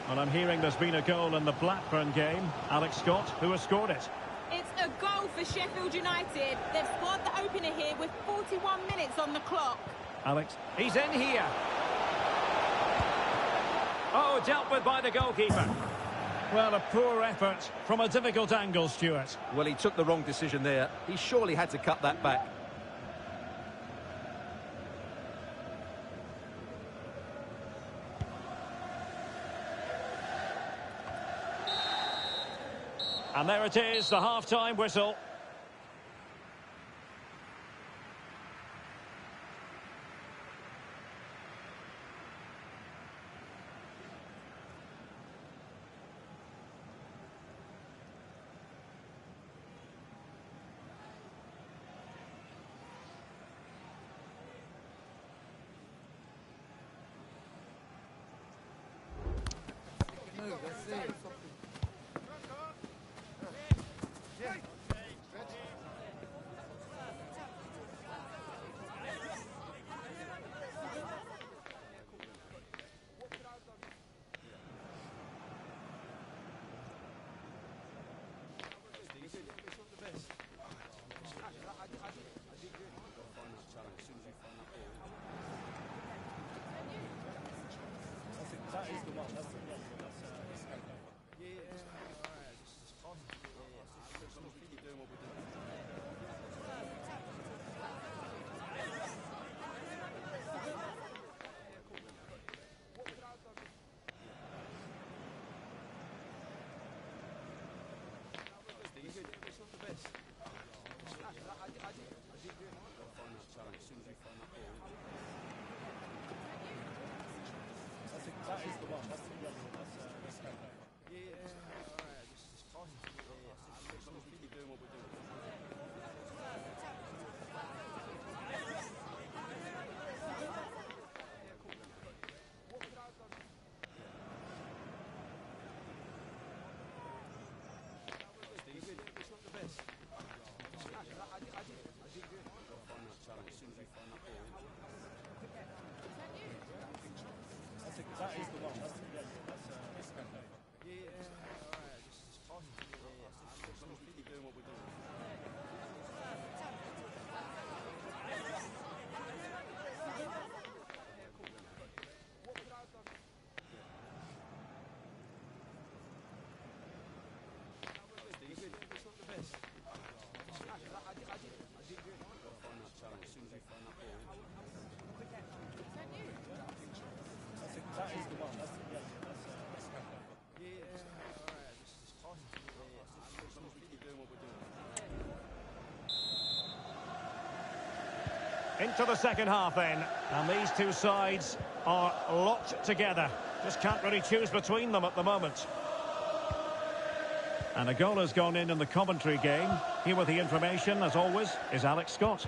Well, I'm hearing there's been a goal in the Blackburn game. Alex Scott, who has scored it? It's a goal for Sheffield United. They've scored the opener here with 41 minutes on the clock. Alex, he's in here. Oh, dealt with by the goalkeeper. Well, a poor effort from a difficult angle, Stuart. Well, he took the wrong decision there. He surely had to cut that back. And there it is, the half-time whistle. Into the second half then, and these two sides are locked together. Just can't really choose between them at the moment. And a goal has gone in the Coventry game. Here with the information, as always, is Alex Scott.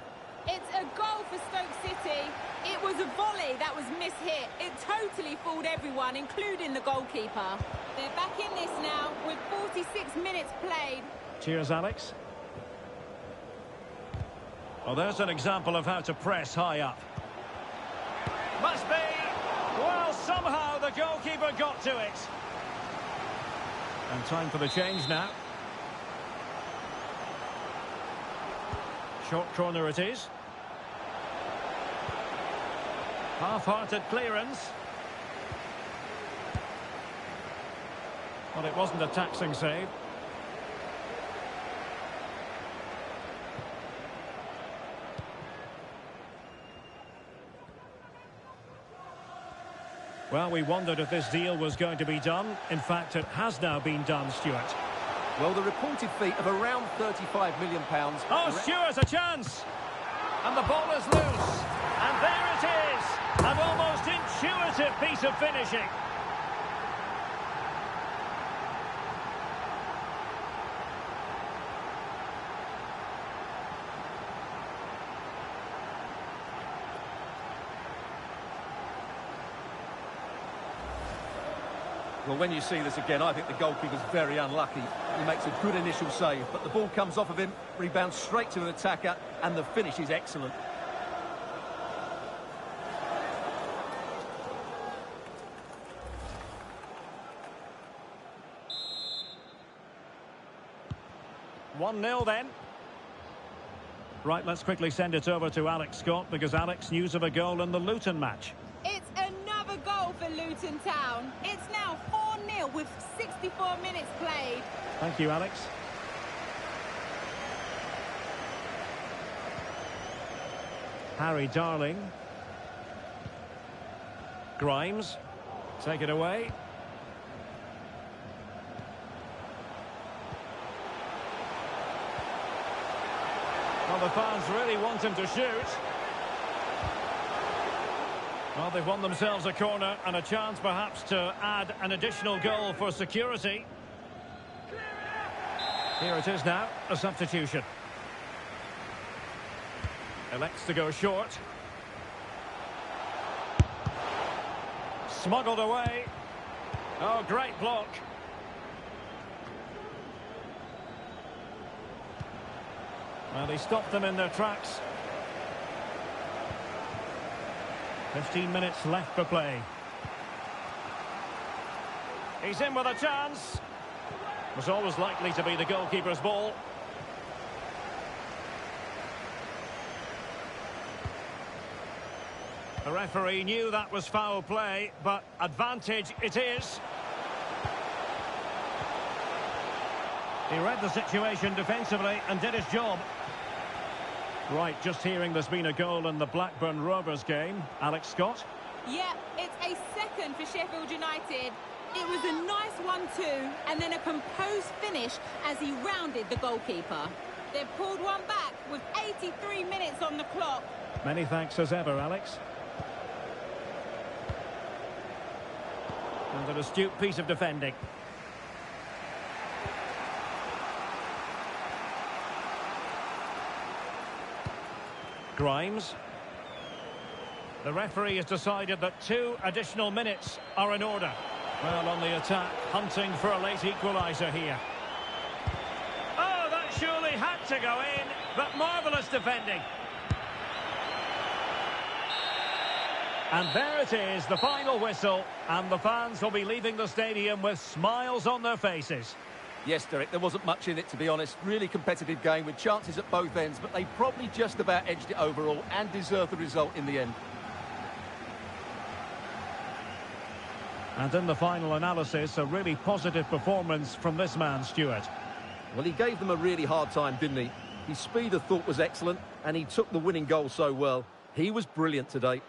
It's a goal for Stoke City. It was a volley that was mishit. It totally fooled everyone, including the goalkeeper. They're back in this now with 46 minutes played. Cheers, Alex. Well, there's an example of how to press high up. Must be. Well, somehow the goalkeeper got to it. And time for the change now. Short corner it is. Half-hearted clearance. Well, it wasn't a taxing save. Well, we wondered if this deal was going to be done. In fact, it has now been done, Stuart. Well, the reported fee of around £35 million. Oh, Stuart, a chance! And the ball is loose. And there it is! An almost intuitive piece of finishing. Well, when you see this again, I think the goalkeeper's very unlucky. He makes a good initial save, but the ball comes off of him, rebounds straight to an attacker, and the finish is excellent. One 0 then. Right, let's quickly send it over to Alex Scott, because Alex, news of a goal in the Luton match. It's another goal for Luton Town. It's now 4-0 with 64 minutes played. Thank you, Alex. Harry Darling. Grimes. Take it away. Well, the fans really want him to shoot. Well, they've won themselves a corner and a chance perhaps to add an additional goal for security. Here it is now, a substitution. Elects to go short. Smuggled away. Oh, great block. Well, he stopped them in their tracks. 15 minutes left for play. He's in with a chance. Was always likely to be the goalkeeper's ball. The referee knew that was foul play, but advantage it is. He read the situation defensively and did his job. Right, just hearing there's been a goal in the Blackburn Rovers game. Alex Scott? Yeah, it's a second for Sheffield United. It was a nice 1-2 and then a composed finish as he rounded the goalkeeper. They've pulled one back with 83 minutes on the clock. Many thanks as ever, Alex. And an astute piece of defending. Grimes. The referee has decided that 2 additional minutes are in order. Well, on the attack, hunting for a late equaliser here. Oh, that surely had to go in, but marvellous defending. And there it is, the final whistle, and the fans will be leaving the stadium with smiles on their faces. Yes, Derek, there wasn't much in it, to be honest. Really competitive game with chances at both ends, but they probably just about edged it overall and deserved the result in the end. And in the final analysis, a really positive performance from this man, Stuart. Well, he gave them a really hard time, didn't he? His speed of thought was excellent, and he took the winning goal so well. He was brilliant today.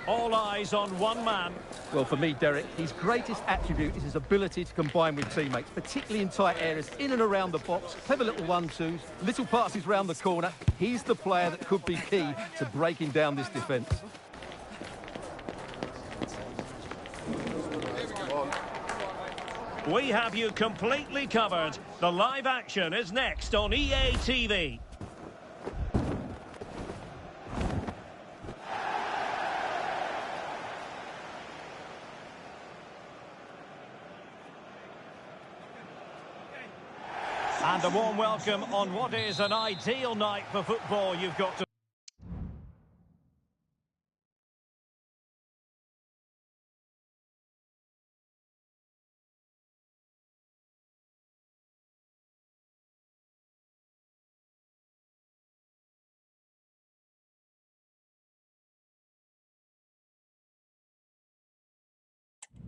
All eyes on one man. Well, for me, Derek, his greatest attribute is his ability to combine with teammates, particularly in tight areas, in and around the box, clever little 1-2s, little passes round the corner. He's the player that could be key to breaking down this defence. We have you completely covered. The live action is next on EA TV. And a warm welcome on what is an ideal night for football, you've got to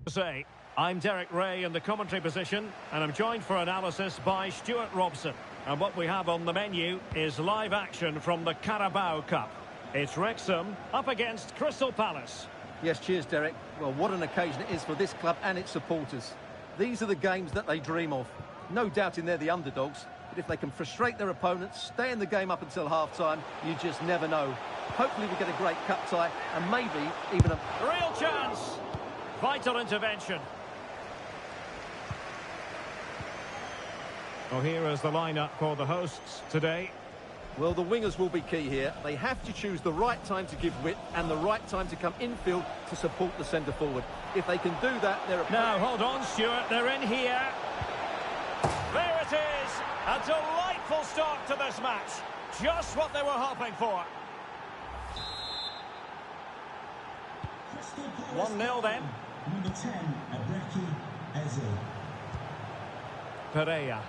say. I'm Derek Ray in the commentary position, and I'm joined for analysis by Stuart Robson. And what we have on the menu is live action from the Carabao Cup. It's Wrexham up against Crystal Palace. Yes, cheers, Derek. Well, what an occasion it is for this club and its supporters. These are the games that they dream of. No doubting they're the underdogs, but if they can frustrate their opponents, stay in the game up until half-time, you just never know. Hopefully we get a great cup tie, and maybe even a... Real chance! Vital intervention. Well, here is the lineup for the hosts today. Well, the wingers will be key here. They have to choose the right time to give width and the right time to come infield to support the centre forward. If they can do that, they're... Now, hold on, Stuart. They're in here. There it is. A delightful start to this match. Just what they were hoping for. 1-0 then. Number 10, Abreki Eze. Pereira.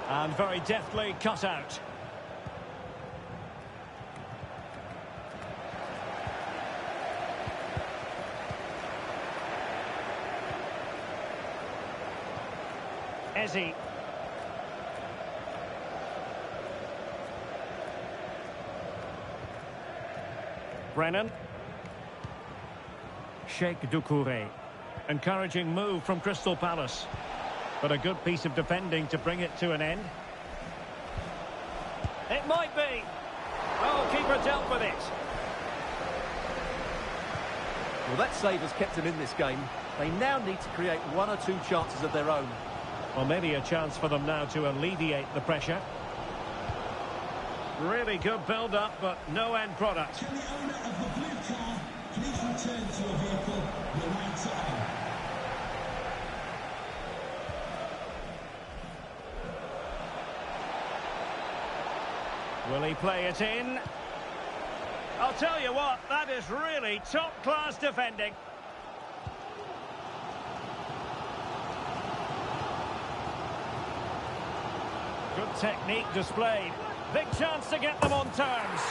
And very deftly cut out. Eze. Brennan. Sheikh Doucouré. Encouraging move from Crystal Palace. But a good piece of defending to bring it to an end. It might be. Oh, keeper dealt with it. Well, that save has kept them in this game. They now need to create 1 or 2 chances of their own. Well, maybe a chance for them now to alleviate the pressure. Really good build-up, but no end product. Can the owner of the blue car please return to your vehicle when lights are on? Will he play it in? I'll tell you what, that is really top-class defending. Good technique displayed. Big chance to get them on terms.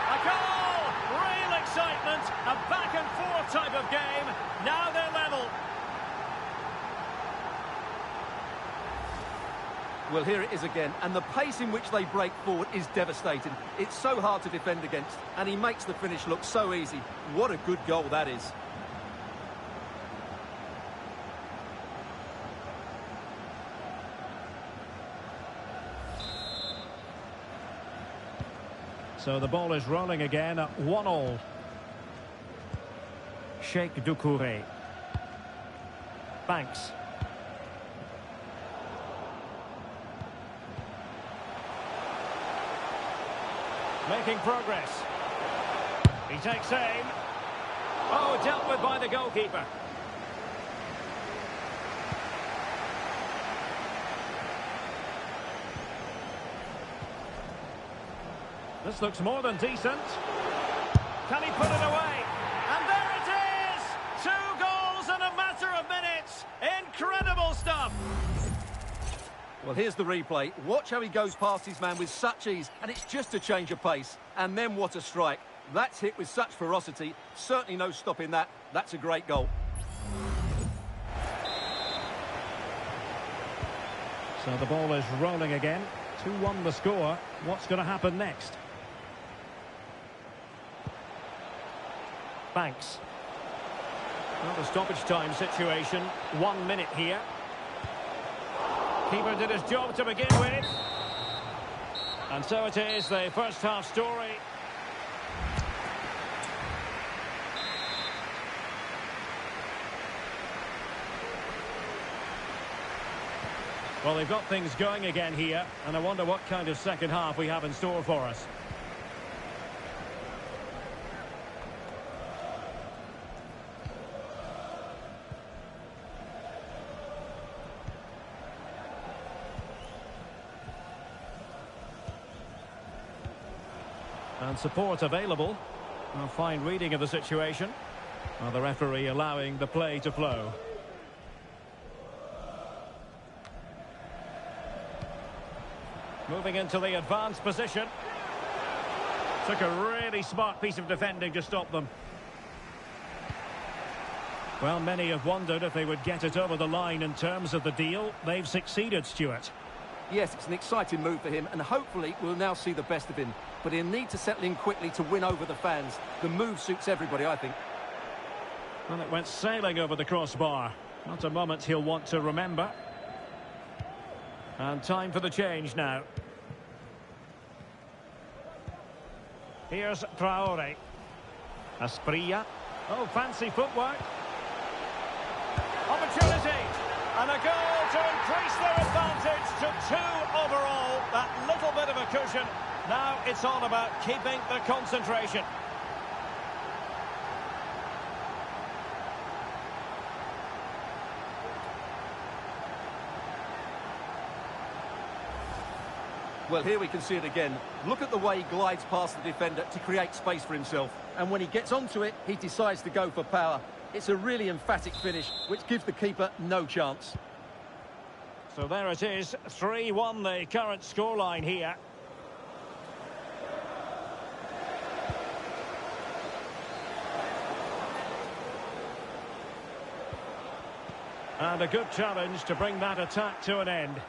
A goal! Real excitement. A back-and-forth type of game. Now they're level. Well, here it is again, and the pace in which they break forward is devastating. It's so hard to defend against, and he makes the finish look so easy. What a good goal that is. So the ball is rolling again at 1-1. Sheikh Doucouré. Banks. Making progress. He takes aim. Oh, dealt with by the goalkeeper. This looks more than decent. Can he put it away? And there it is! 2 goals in a matter of minutes. Incredible stuff. Well, here's the replay. Watch how he goes past his man with such ease, and it's just a change of pace. And then what a strike. That's hit with such ferocity. Certainly no stopping that. That's a great goal. So the ball is rolling again. 2-1 the score. What's going to happen next? Banks. Well, the stoppage time situation, 1 minute here. Keeper did his job to begin with. And so it is, the first half story. Well, they've got things going again here, and I wonder what kind of second half we have in store for us. And support available. A fine reading of the situation. Well, the referee allowing the play to flow. Moving into the advanced position. Took a really smart piece of defending to stop them. Well, many have wondered if they would get it over the line in terms of the deal. They've succeeded, Stuart. Yes, it's an exciting move for him, and hopefully we'll now see the best of him. But he'll need to settle in quickly to win over the fans. The move suits everybody, I think. Well, it went sailing over the crossbar. Not a moment he'll want to remember. And time for the change now. Here's Traore. Asprilla. Oh, fancy footwork. Opportunity. And a goal to increase their advantage to 2 overall. That little bit of a cushion. Now it's all about keeping the concentration. Well, here we can see it again. Look at the way he glides past the defender to create space for himself. And when he gets onto it, he decides to go for power. It's a really emphatic finish, which gives the keeper no chance. So there it is, 3-1 the current scoreline here. And a good challenge to bring that attack to an end.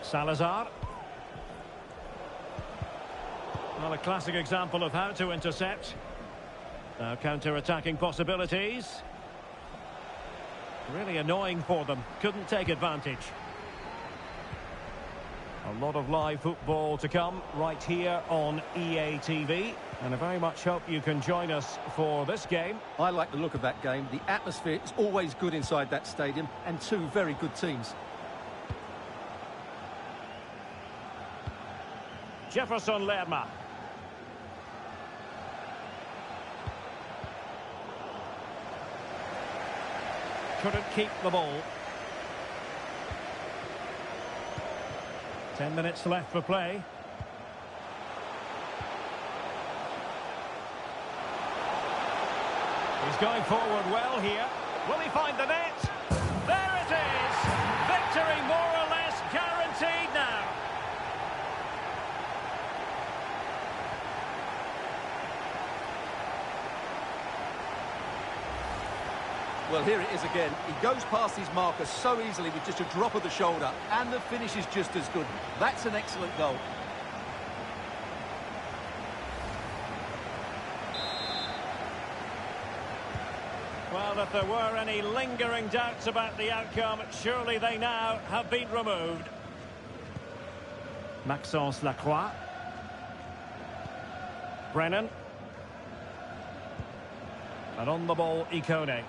Salazar. Well, a classic example of how to intercept. Now counter-attacking possibilities. Really annoying for them. Couldn't take advantage. A lot of live football to come right here on EA TV. And I very much hope you can join us for this game. I like the look of that game. The atmosphere is always good inside that stadium, and 2 very good teams. Jefferson Lerma. Couldn't keep the ball. 10 minutes left for play. He's going forward well here. Will he find the net? There it is! Victory more or less guaranteed now. Well, here it is again. He goes past his marker so easily with just a drop of the shoulder, and the finish is just as good. That's an excellent goal. Well, if there were any lingering doubts about the outcome, surely they now have been removed. Maxence Lacroix. Brennan. And on the ball, Ikone.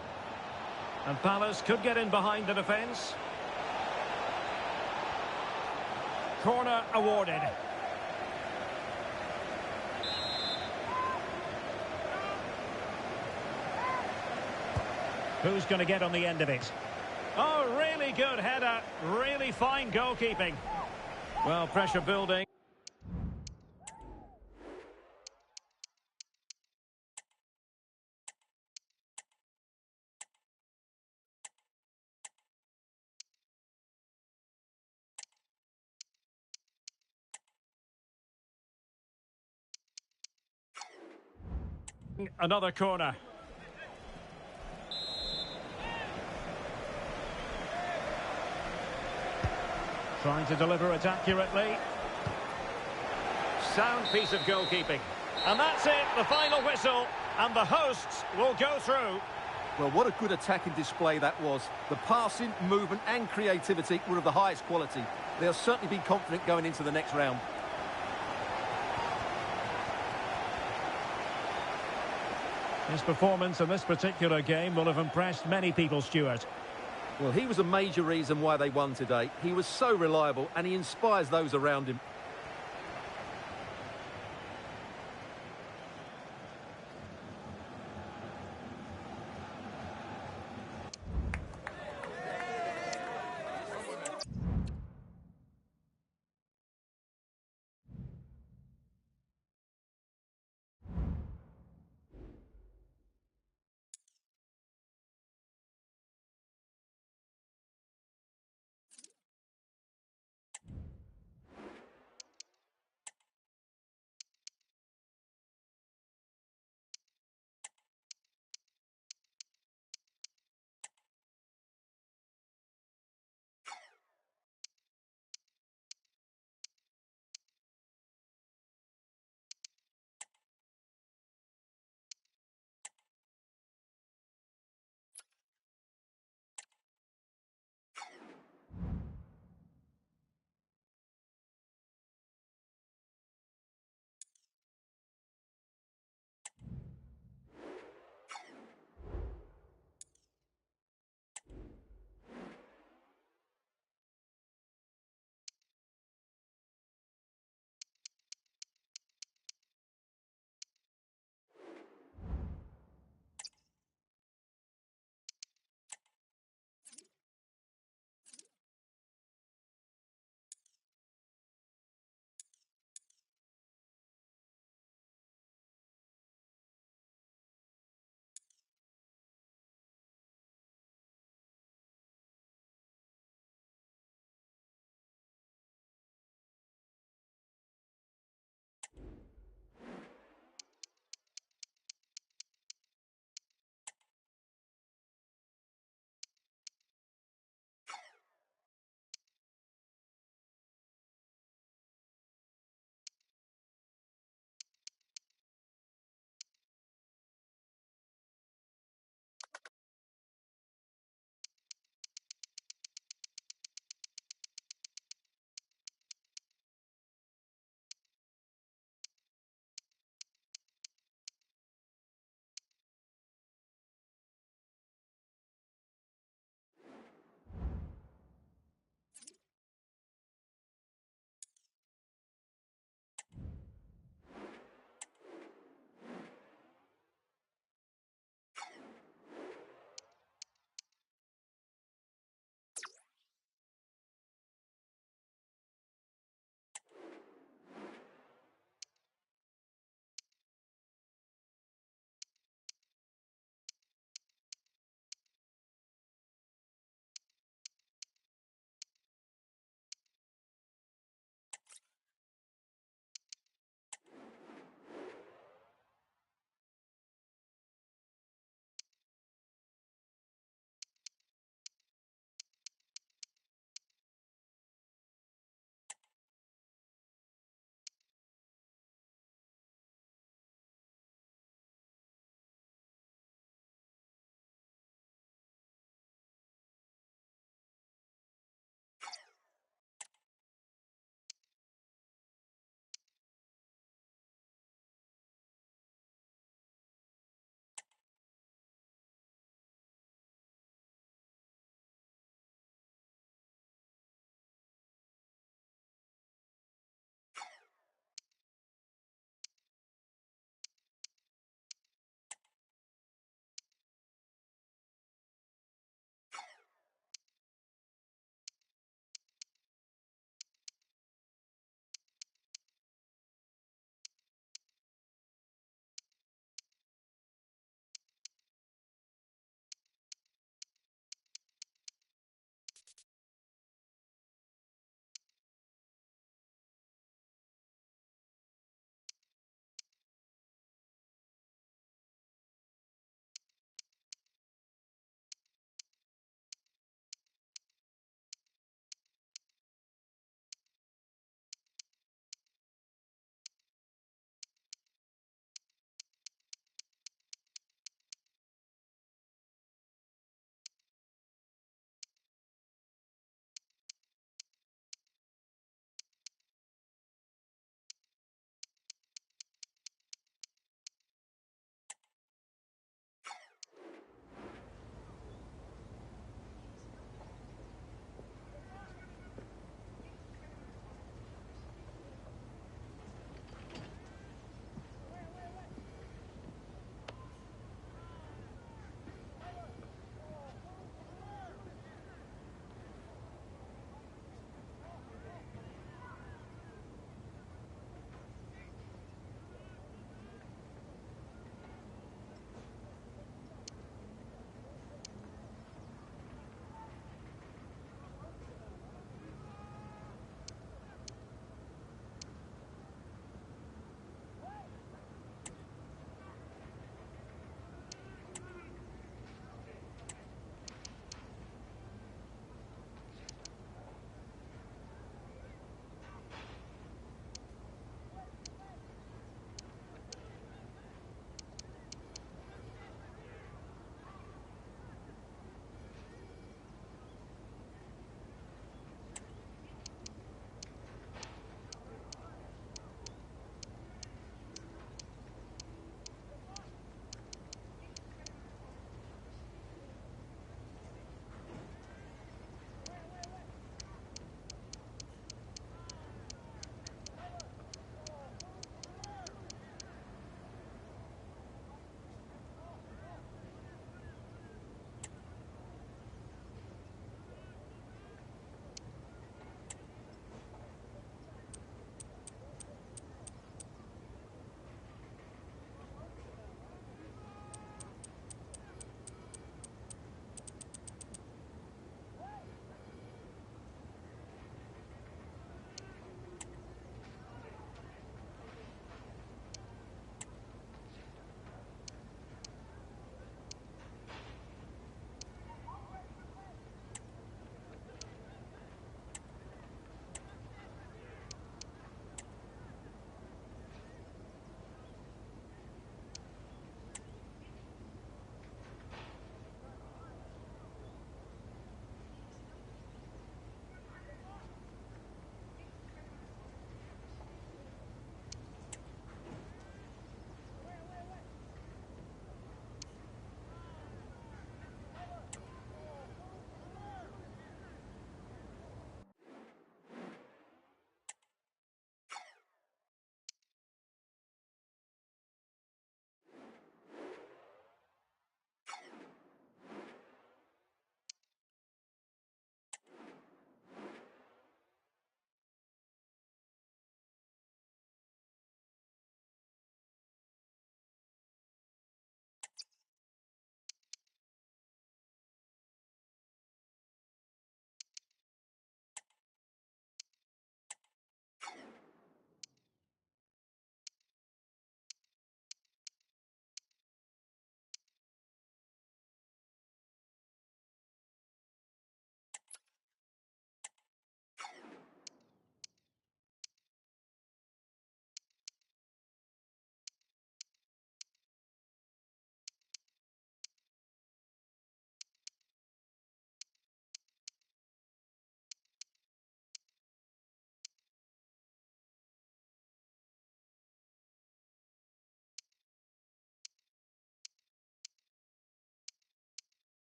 And Palace could get in behind the defence. Corner awarded. Who's going to get on the end of it? Oh, really good header. Really fine goalkeeping. Well, pressure building. Another corner. Trying to deliver it accurately. Sound piece of goalkeeping. And that's it, the final whistle. And the hosts will go through. Well, what a good attacking display that was. The passing, movement and creativity were of the highest quality. They'll certainly be confident going into the next round. His performance in this particular game will have impressed many people, Stuart. Well, he was a major reason why they won today. He was so reliable and he inspires those around him.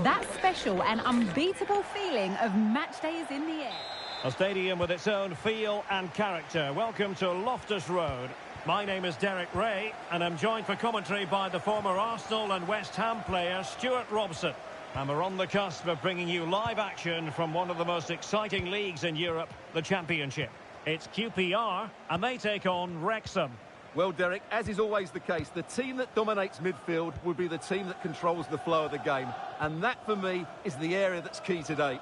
That special and unbeatable feeling of match day is in the air. A stadium with its own feel and character. Welcome to Loftus Road. My name is Derek Ray, and I'm joined for commentary by the former Arsenal and West Ham player Stuart Robson. And we're on the cusp of bringing you live action from one of the most exciting leagues in Europe, the Championship. It's QPR, and they take on Wrexham. Well, Derek, as is always the case, the team that dominates midfield would be the team that controls the flow of the game. And that, for me, is the area that's key today.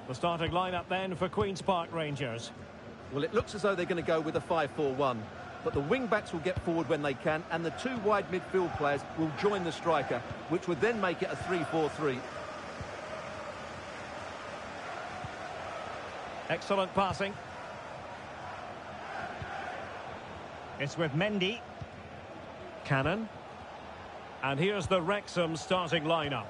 The starting lineup then for Queen's Park Rangers. Well, it looks as though they're going to go with a 5-4-1. But the wing-backs will get forward when they can, and the two wide midfield players will join the striker, which would then make it a 3-4-3. Excellent passing. It's with Mendy. Cannon. And here's the Wrexham starting lineup.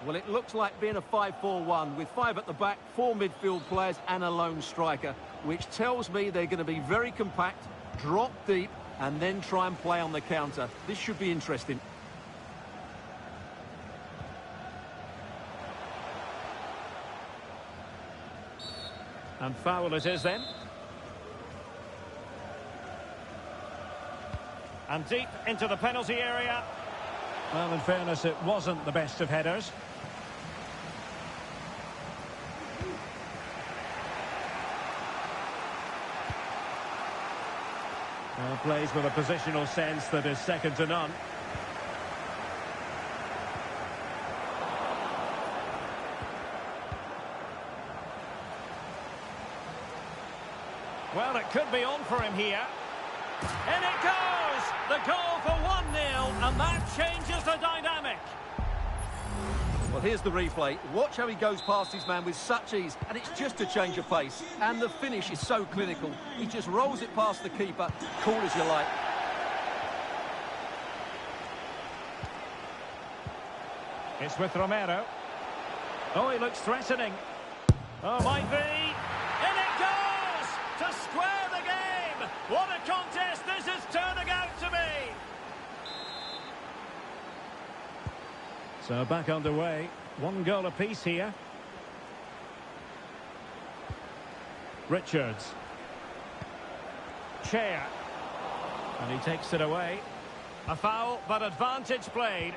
Well, it looks like being a 5-4-1 with 5 at the back, 4 midfield players and a lone striker, which tells me they're going to be very compact, drop deep, and then try and play on the counter. This should be interesting. And foul it is then. And deep into the penalty area. Well, in fairness, it wasn't the best of headers. Well, plays with a positional sense that is second to none. Well, it could be on for him here. And it goes! The goal for 1-0, and that changes the dynamic. Well, here's the replay. Watch how he goes past his man with such ease, and it's just a change of pace. And the finish is so clinical. He just rolls it past the keeper, cool as you like. It's with Romero. Oh, he looks threatening. Oh, might be. And it goes! To square the game! What a contest this is turning out to be! So back underway. 1 goal apiece here. Richards. Chair. And he takes it away. A foul, but advantage played.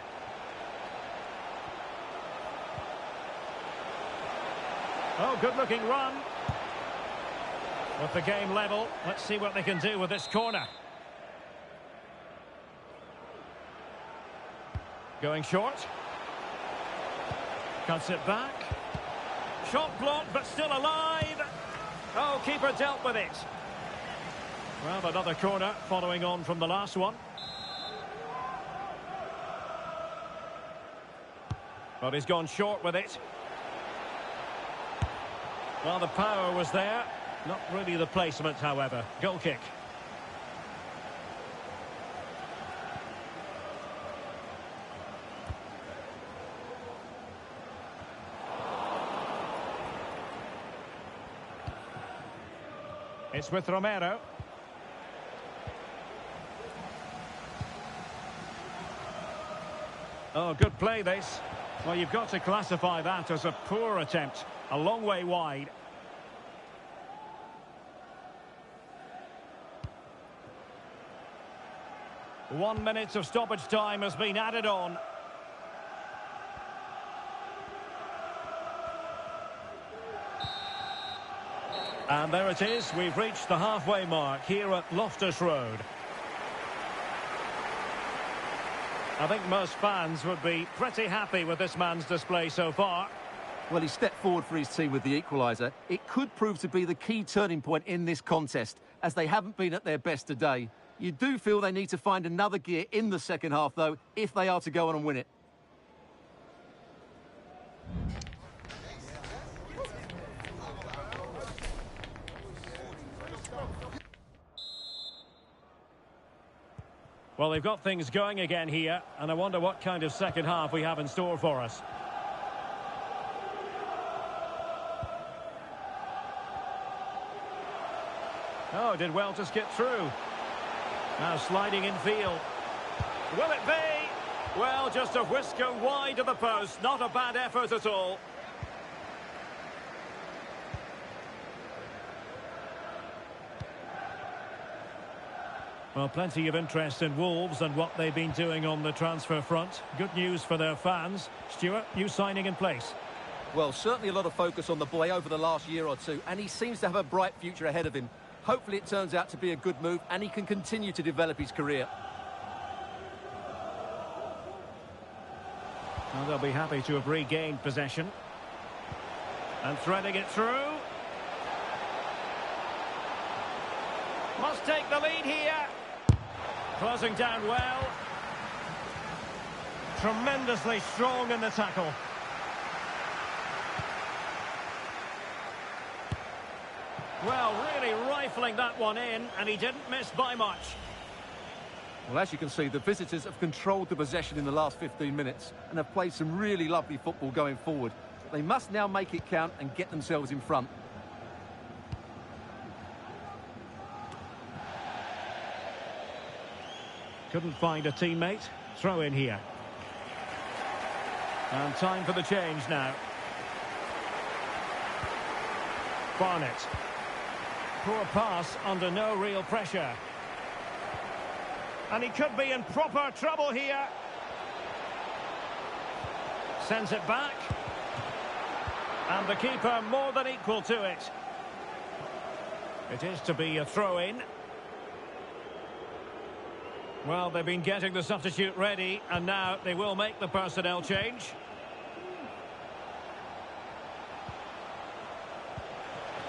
Oh, good-looking run. With the game level, let's see what they can do with this corner. Going short. Cuts it back. Shot blocked, but still alive. Oh, keeper dealt with it. Well, another corner following on from the last one. But he's gone short with it. Well, the power was there. Not really the placement, however. Goal kick. It's with Romero. Oh, good play this. Well, you've got to classify that as a poor attempt. A long way wide. One minute of stoppage time has been added on. And there it is. We've reached the halfway mark here at Loftus Road. I think most fans would be pretty happy with this man's display so far. Well, he stepped forward for his team with the equaliser. It could prove to be the key turning point in this contest, as they haven't been at their best today. You do feel they need to find another gear in the second half, though, if they are to go on and win it. Well, they've got things going again here, and I wonder what kind of second half we have in store for us. Oh, did well to skip through. Now sliding in field. Will it be? Well, just a whisker wide of the post. Not a bad effort at all. Well, plenty of interest in Wolves and what they've been doing on the transfer front. Good news for their fans. Stuart, new signing in place. Well, certainly a lot of focus on the boy over the last year or two, and he seems to have a bright future ahead of him. Hopefully it turns out to be a good move and he can continue to develop his career. Well, they'll be happy to have regained possession. And threading it through. Must take the lead here. Closing down well. Tremendously strong in the tackle. Well, really rifling that one in, and he didn't miss by much. Well, as you can see, the visitors have controlled the possession in the last 15 minutes and have played some really lovely football going forward. They must now make it count and get themselves in front. Couldn't find a teammate. Throw in here. And time for the change now. Barnett. Poor pass under no real pressure. And he could be in proper trouble here. Sends it back. And the keeper more than equal to it. It is to be a throw-in. Well, they've been getting the substitute ready, and now they will make the personnel change.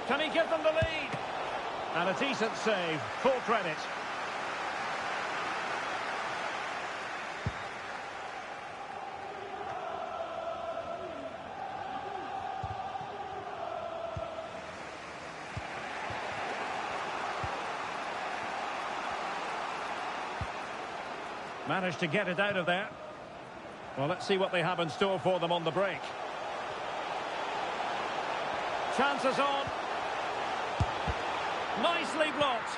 Can he give them the lead? And a decent save, full credit. Managed to get it out of there. Well, let's see what they have in store for them on the break. Chances on. Nicely blocked.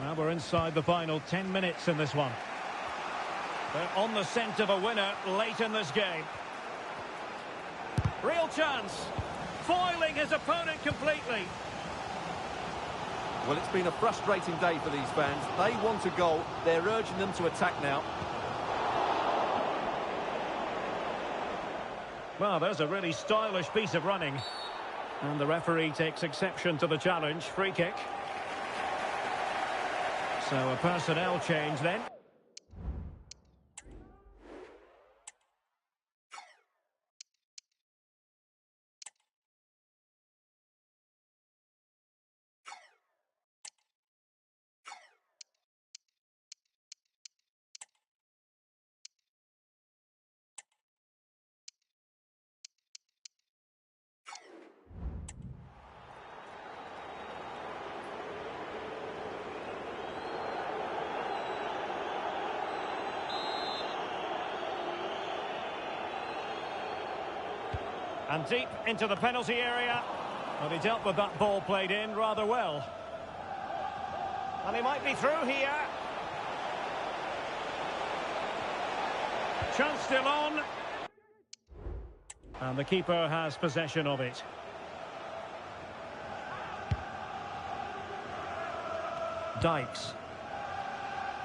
Well, we're inside the final 10 minutes in this one. They're on the scent of a winner late in this game. Real chance. Foiling his opponent completely. Well, it's been a frustrating day for these fans. They want a goal. They're urging them to attack now. Well, there's a really stylish piece of running. And the referee takes exception to the challenge. Free kick. So a personnel change then. And deep into the penalty area. Well, he dealt with that ball played in rather well. And he might be through here. Chance still on. And the keeper has possession of it. Dykes.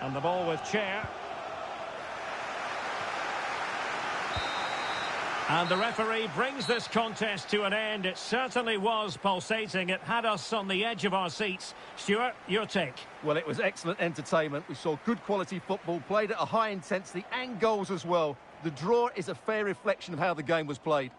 And the ball with Chair. And the referee brings this contest to an end. It certainly was pulsating. It had us on the edge of our seats. Stuart, your take? Well, it was excellent entertainment. We saw good quality football, played at a high intensity and goals as well. The draw is a fair reflection of how the game was played.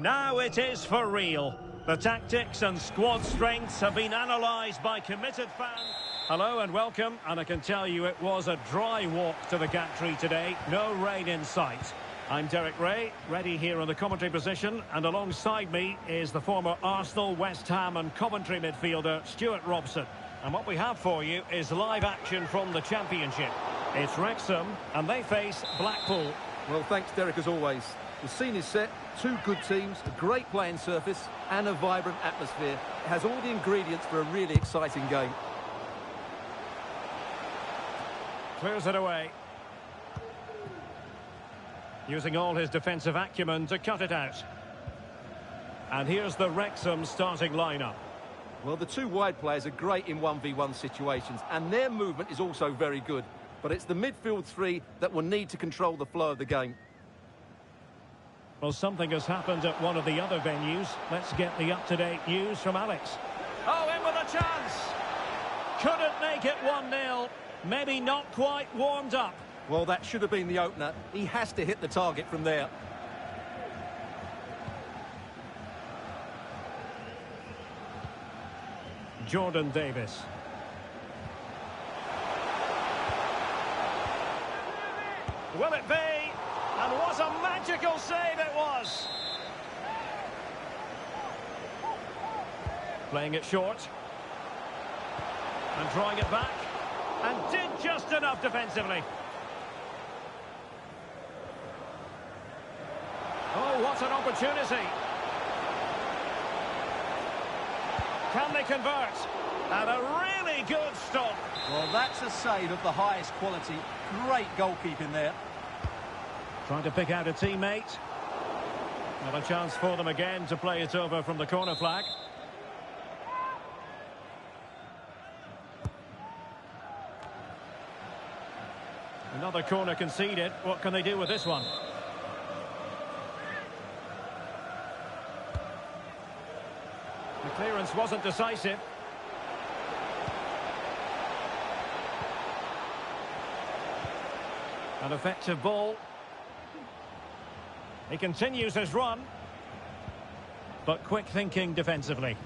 Now it is for real. The tactics and squad strengths have been analysed by committed fans. Hello and welcome, and I can tell you it was a dry walk to the gantry today. No rain in sight. I'm Derek Ray, ready here in the commentary position, and alongside me is the former Arsenal, West Ham and Coventry midfielder Stuart Robson. And what we have for you is live action from the Championship. It's Wrexham, and they face Blackpool. Well, thanks, Derek, as always. The scene is set, two good teams, a great playing surface and a vibrant atmosphere. It has all the ingredients for a really exciting game. Clears it away. Using all his defensive acumen to cut it out. And here's the Wrexham starting lineup. Well, the two wide players are great in 1v1 situations, and their movement is also very good. But it's the midfield three that will need to control the flow of the game. Well, something has happened at one of the other venues. Let's get the up-to-date news from Alex. Oh, in with a chance! Couldn't make it 1-0. Maybe not quite warmed up. Well, that should have been the opener. He has to hit the target from there. Jordan Davis. Will it be? And what a magical save it was! Playing it short. And drawing it back. And did just enough defensively. Oh, what an opportunity. Can they convert? And a really good stop. Well, that's a save of the highest quality. Great goalkeeping there. Trying to pick out a teammate. Another chance for them again to play it over from the corner flag. Another corner conceded. What can they do with this one? The clearance wasn't decisive. An effective ball. He continues his run. But quick thinking defensively.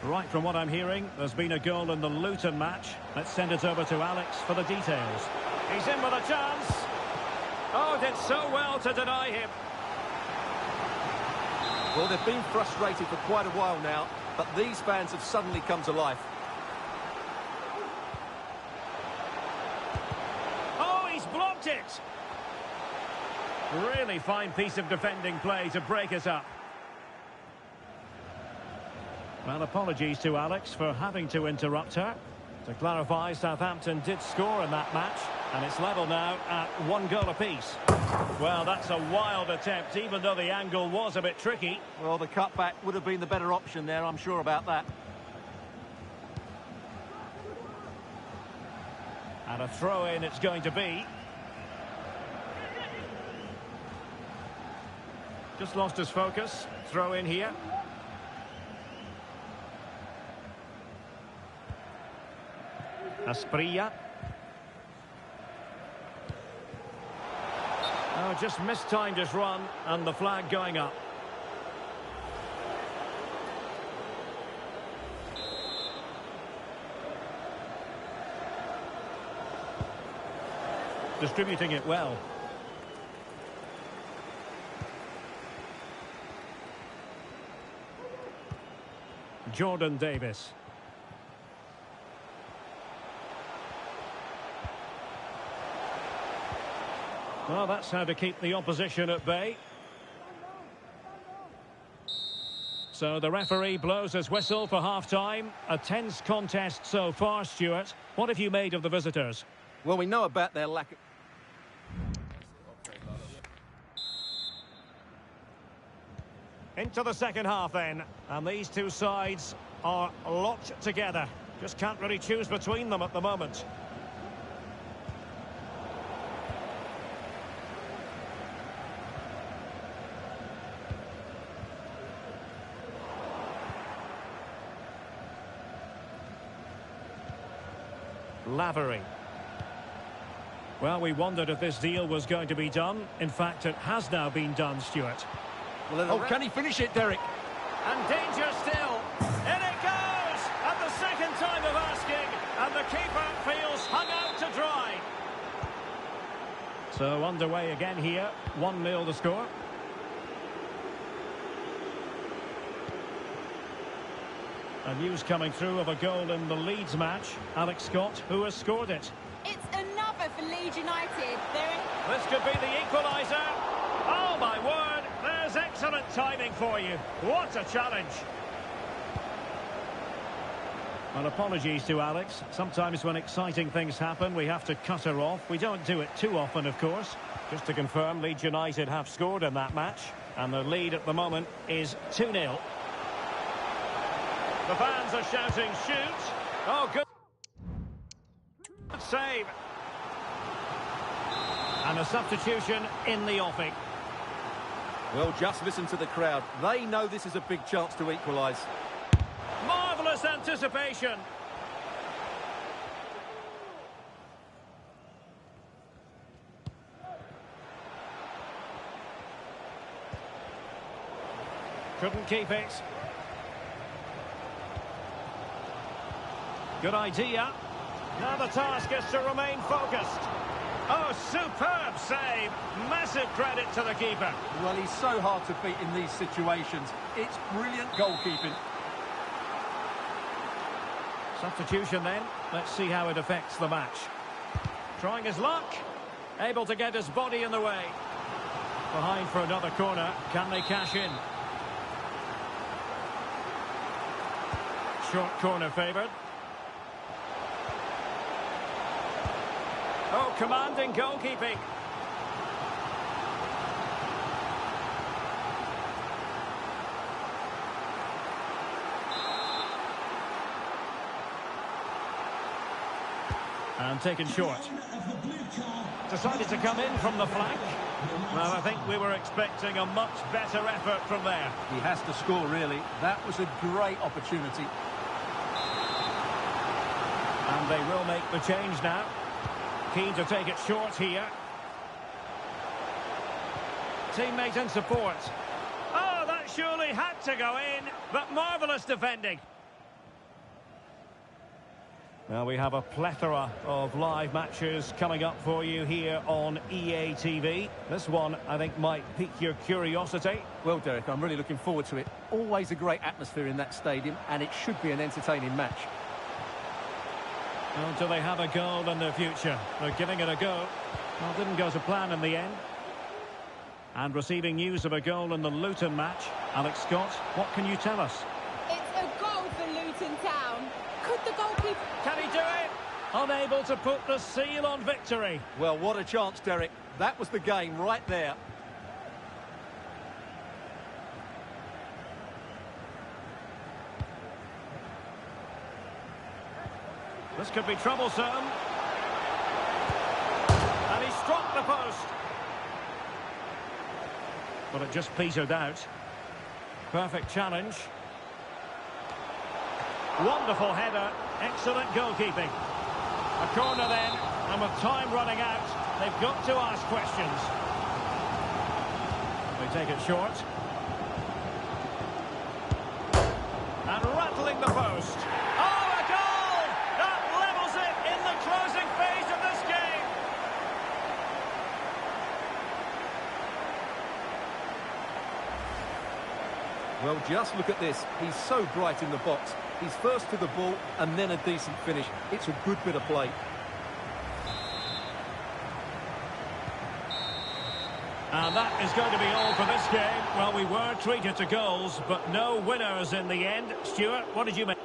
Right from what I'm hearing, there's been a goal in the Luton match. Let's send it over to Alex for the details. He's in with a chance. Oh, did so well to deny him. Well, they've been frustrated for quite a while now, but these fans have suddenly come to life. Oh, he's blocked it. Really fine piece of defending play to break it up. Well, apologies to Alex for having to interrupt her. To clarify, Southampton did score in that match, and it's level now at 1 goal apiece. Well, that's a wild attempt, even though the angle was a bit tricky. Well, the cutback would have been the better option there, I'm sure about that. And a throw-in it's going to be. Just lost his focus. Throw-in here. Asprilla. Oh, just mistimed his run, and the flag going up. Distributing it well. Jordan Davis. Well, that's how to keep the opposition at bay. So the referee blows his whistle for half-time. A tense contest so far, Stuart. What have you made of the visitors? Well, we know about their lack of... Into the second half then. And these two sides are locked together. Just can't really choose between them at the moment. Lavery. Well, we wondered if this deal was going to be done. In fact, it has now been done, Stuart. Well, oh, can he finish it, Derek? And danger still. In it goes! At the second time of asking, and the keeper feels hung out to dry. So underway again here. 1-0 the score. And news coming through of a goal in the Leeds match. Alex Scott, who has scored it. It's another for Leeds United. This could be the equaliser. Oh, my word. There's excellent timing for you. What a challenge. Well, apologies to Alex. Sometimes when exciting things happen, we have to cut her off. We don't do it too often, of course. Just to confirm, Leeds United have scored in that match. And the lead at the moment is 2-0. The fans are shouting, shoot. Oh, good save. And a substitution in the offing. Well, just listen to the crowd. They know this is a big chance to equalise. Marvellous anticipation. Couldn't keep it. Good idea. Now the task is to remain focused. Oh, superb save. Massive credit to the keeper. Well, he's so hard to beat in these situations. It's brilliant goalkeeping. Substitution then. Let's see how it affects the match. Trying his luck. Able to get his body in the way. Behind for another corner. Can they cash in? Short corner favoured. Oh, commanding goalkeeping. And taken short. Decided to come in from the flank. Well, I think we were expecting a much better effort from there. He has to score, really. That was a great opportunity. And they will make the change now. Keen to take it short here. Teammate in support. Oh, that surely had to go in, but marvellous defending. Now we have a plethora of live matches coming up for you here on EA TV. This one, I think, might pique your curiosity. Well, Derek, I'm really looking forward to it. Always a great atmosphere in that stadium, and it should be an entertaining match. Well, do they have a goal in their future? They're giving it a go. Well, didn't go to plan in the end. And receiving news of a goal in the Luton match. Alex Scott, what can you tell us? It's a goal for Luton Town. Could the goalkeeper... Can he do it? Unable to put the seal on victory. Well, what a chance, Derek. That was the game right there. This could be troublesome. And he struck the post. But it just petered out. Perfect challenge. Wonderful header. Excellent goalkeeping. A corner then, and with time running out, they've got to ask questions. They take it short. And rattling the post. Oh, a goal! That levels it in the closing phase of this game. Well, just look at this. He's so bright in the box. He's first to the ball and then a decent finish. It's a good bit of play. And that is going to be all for this game. Well, we were treated to goals, but no winners in the end. Stuart, what did you make?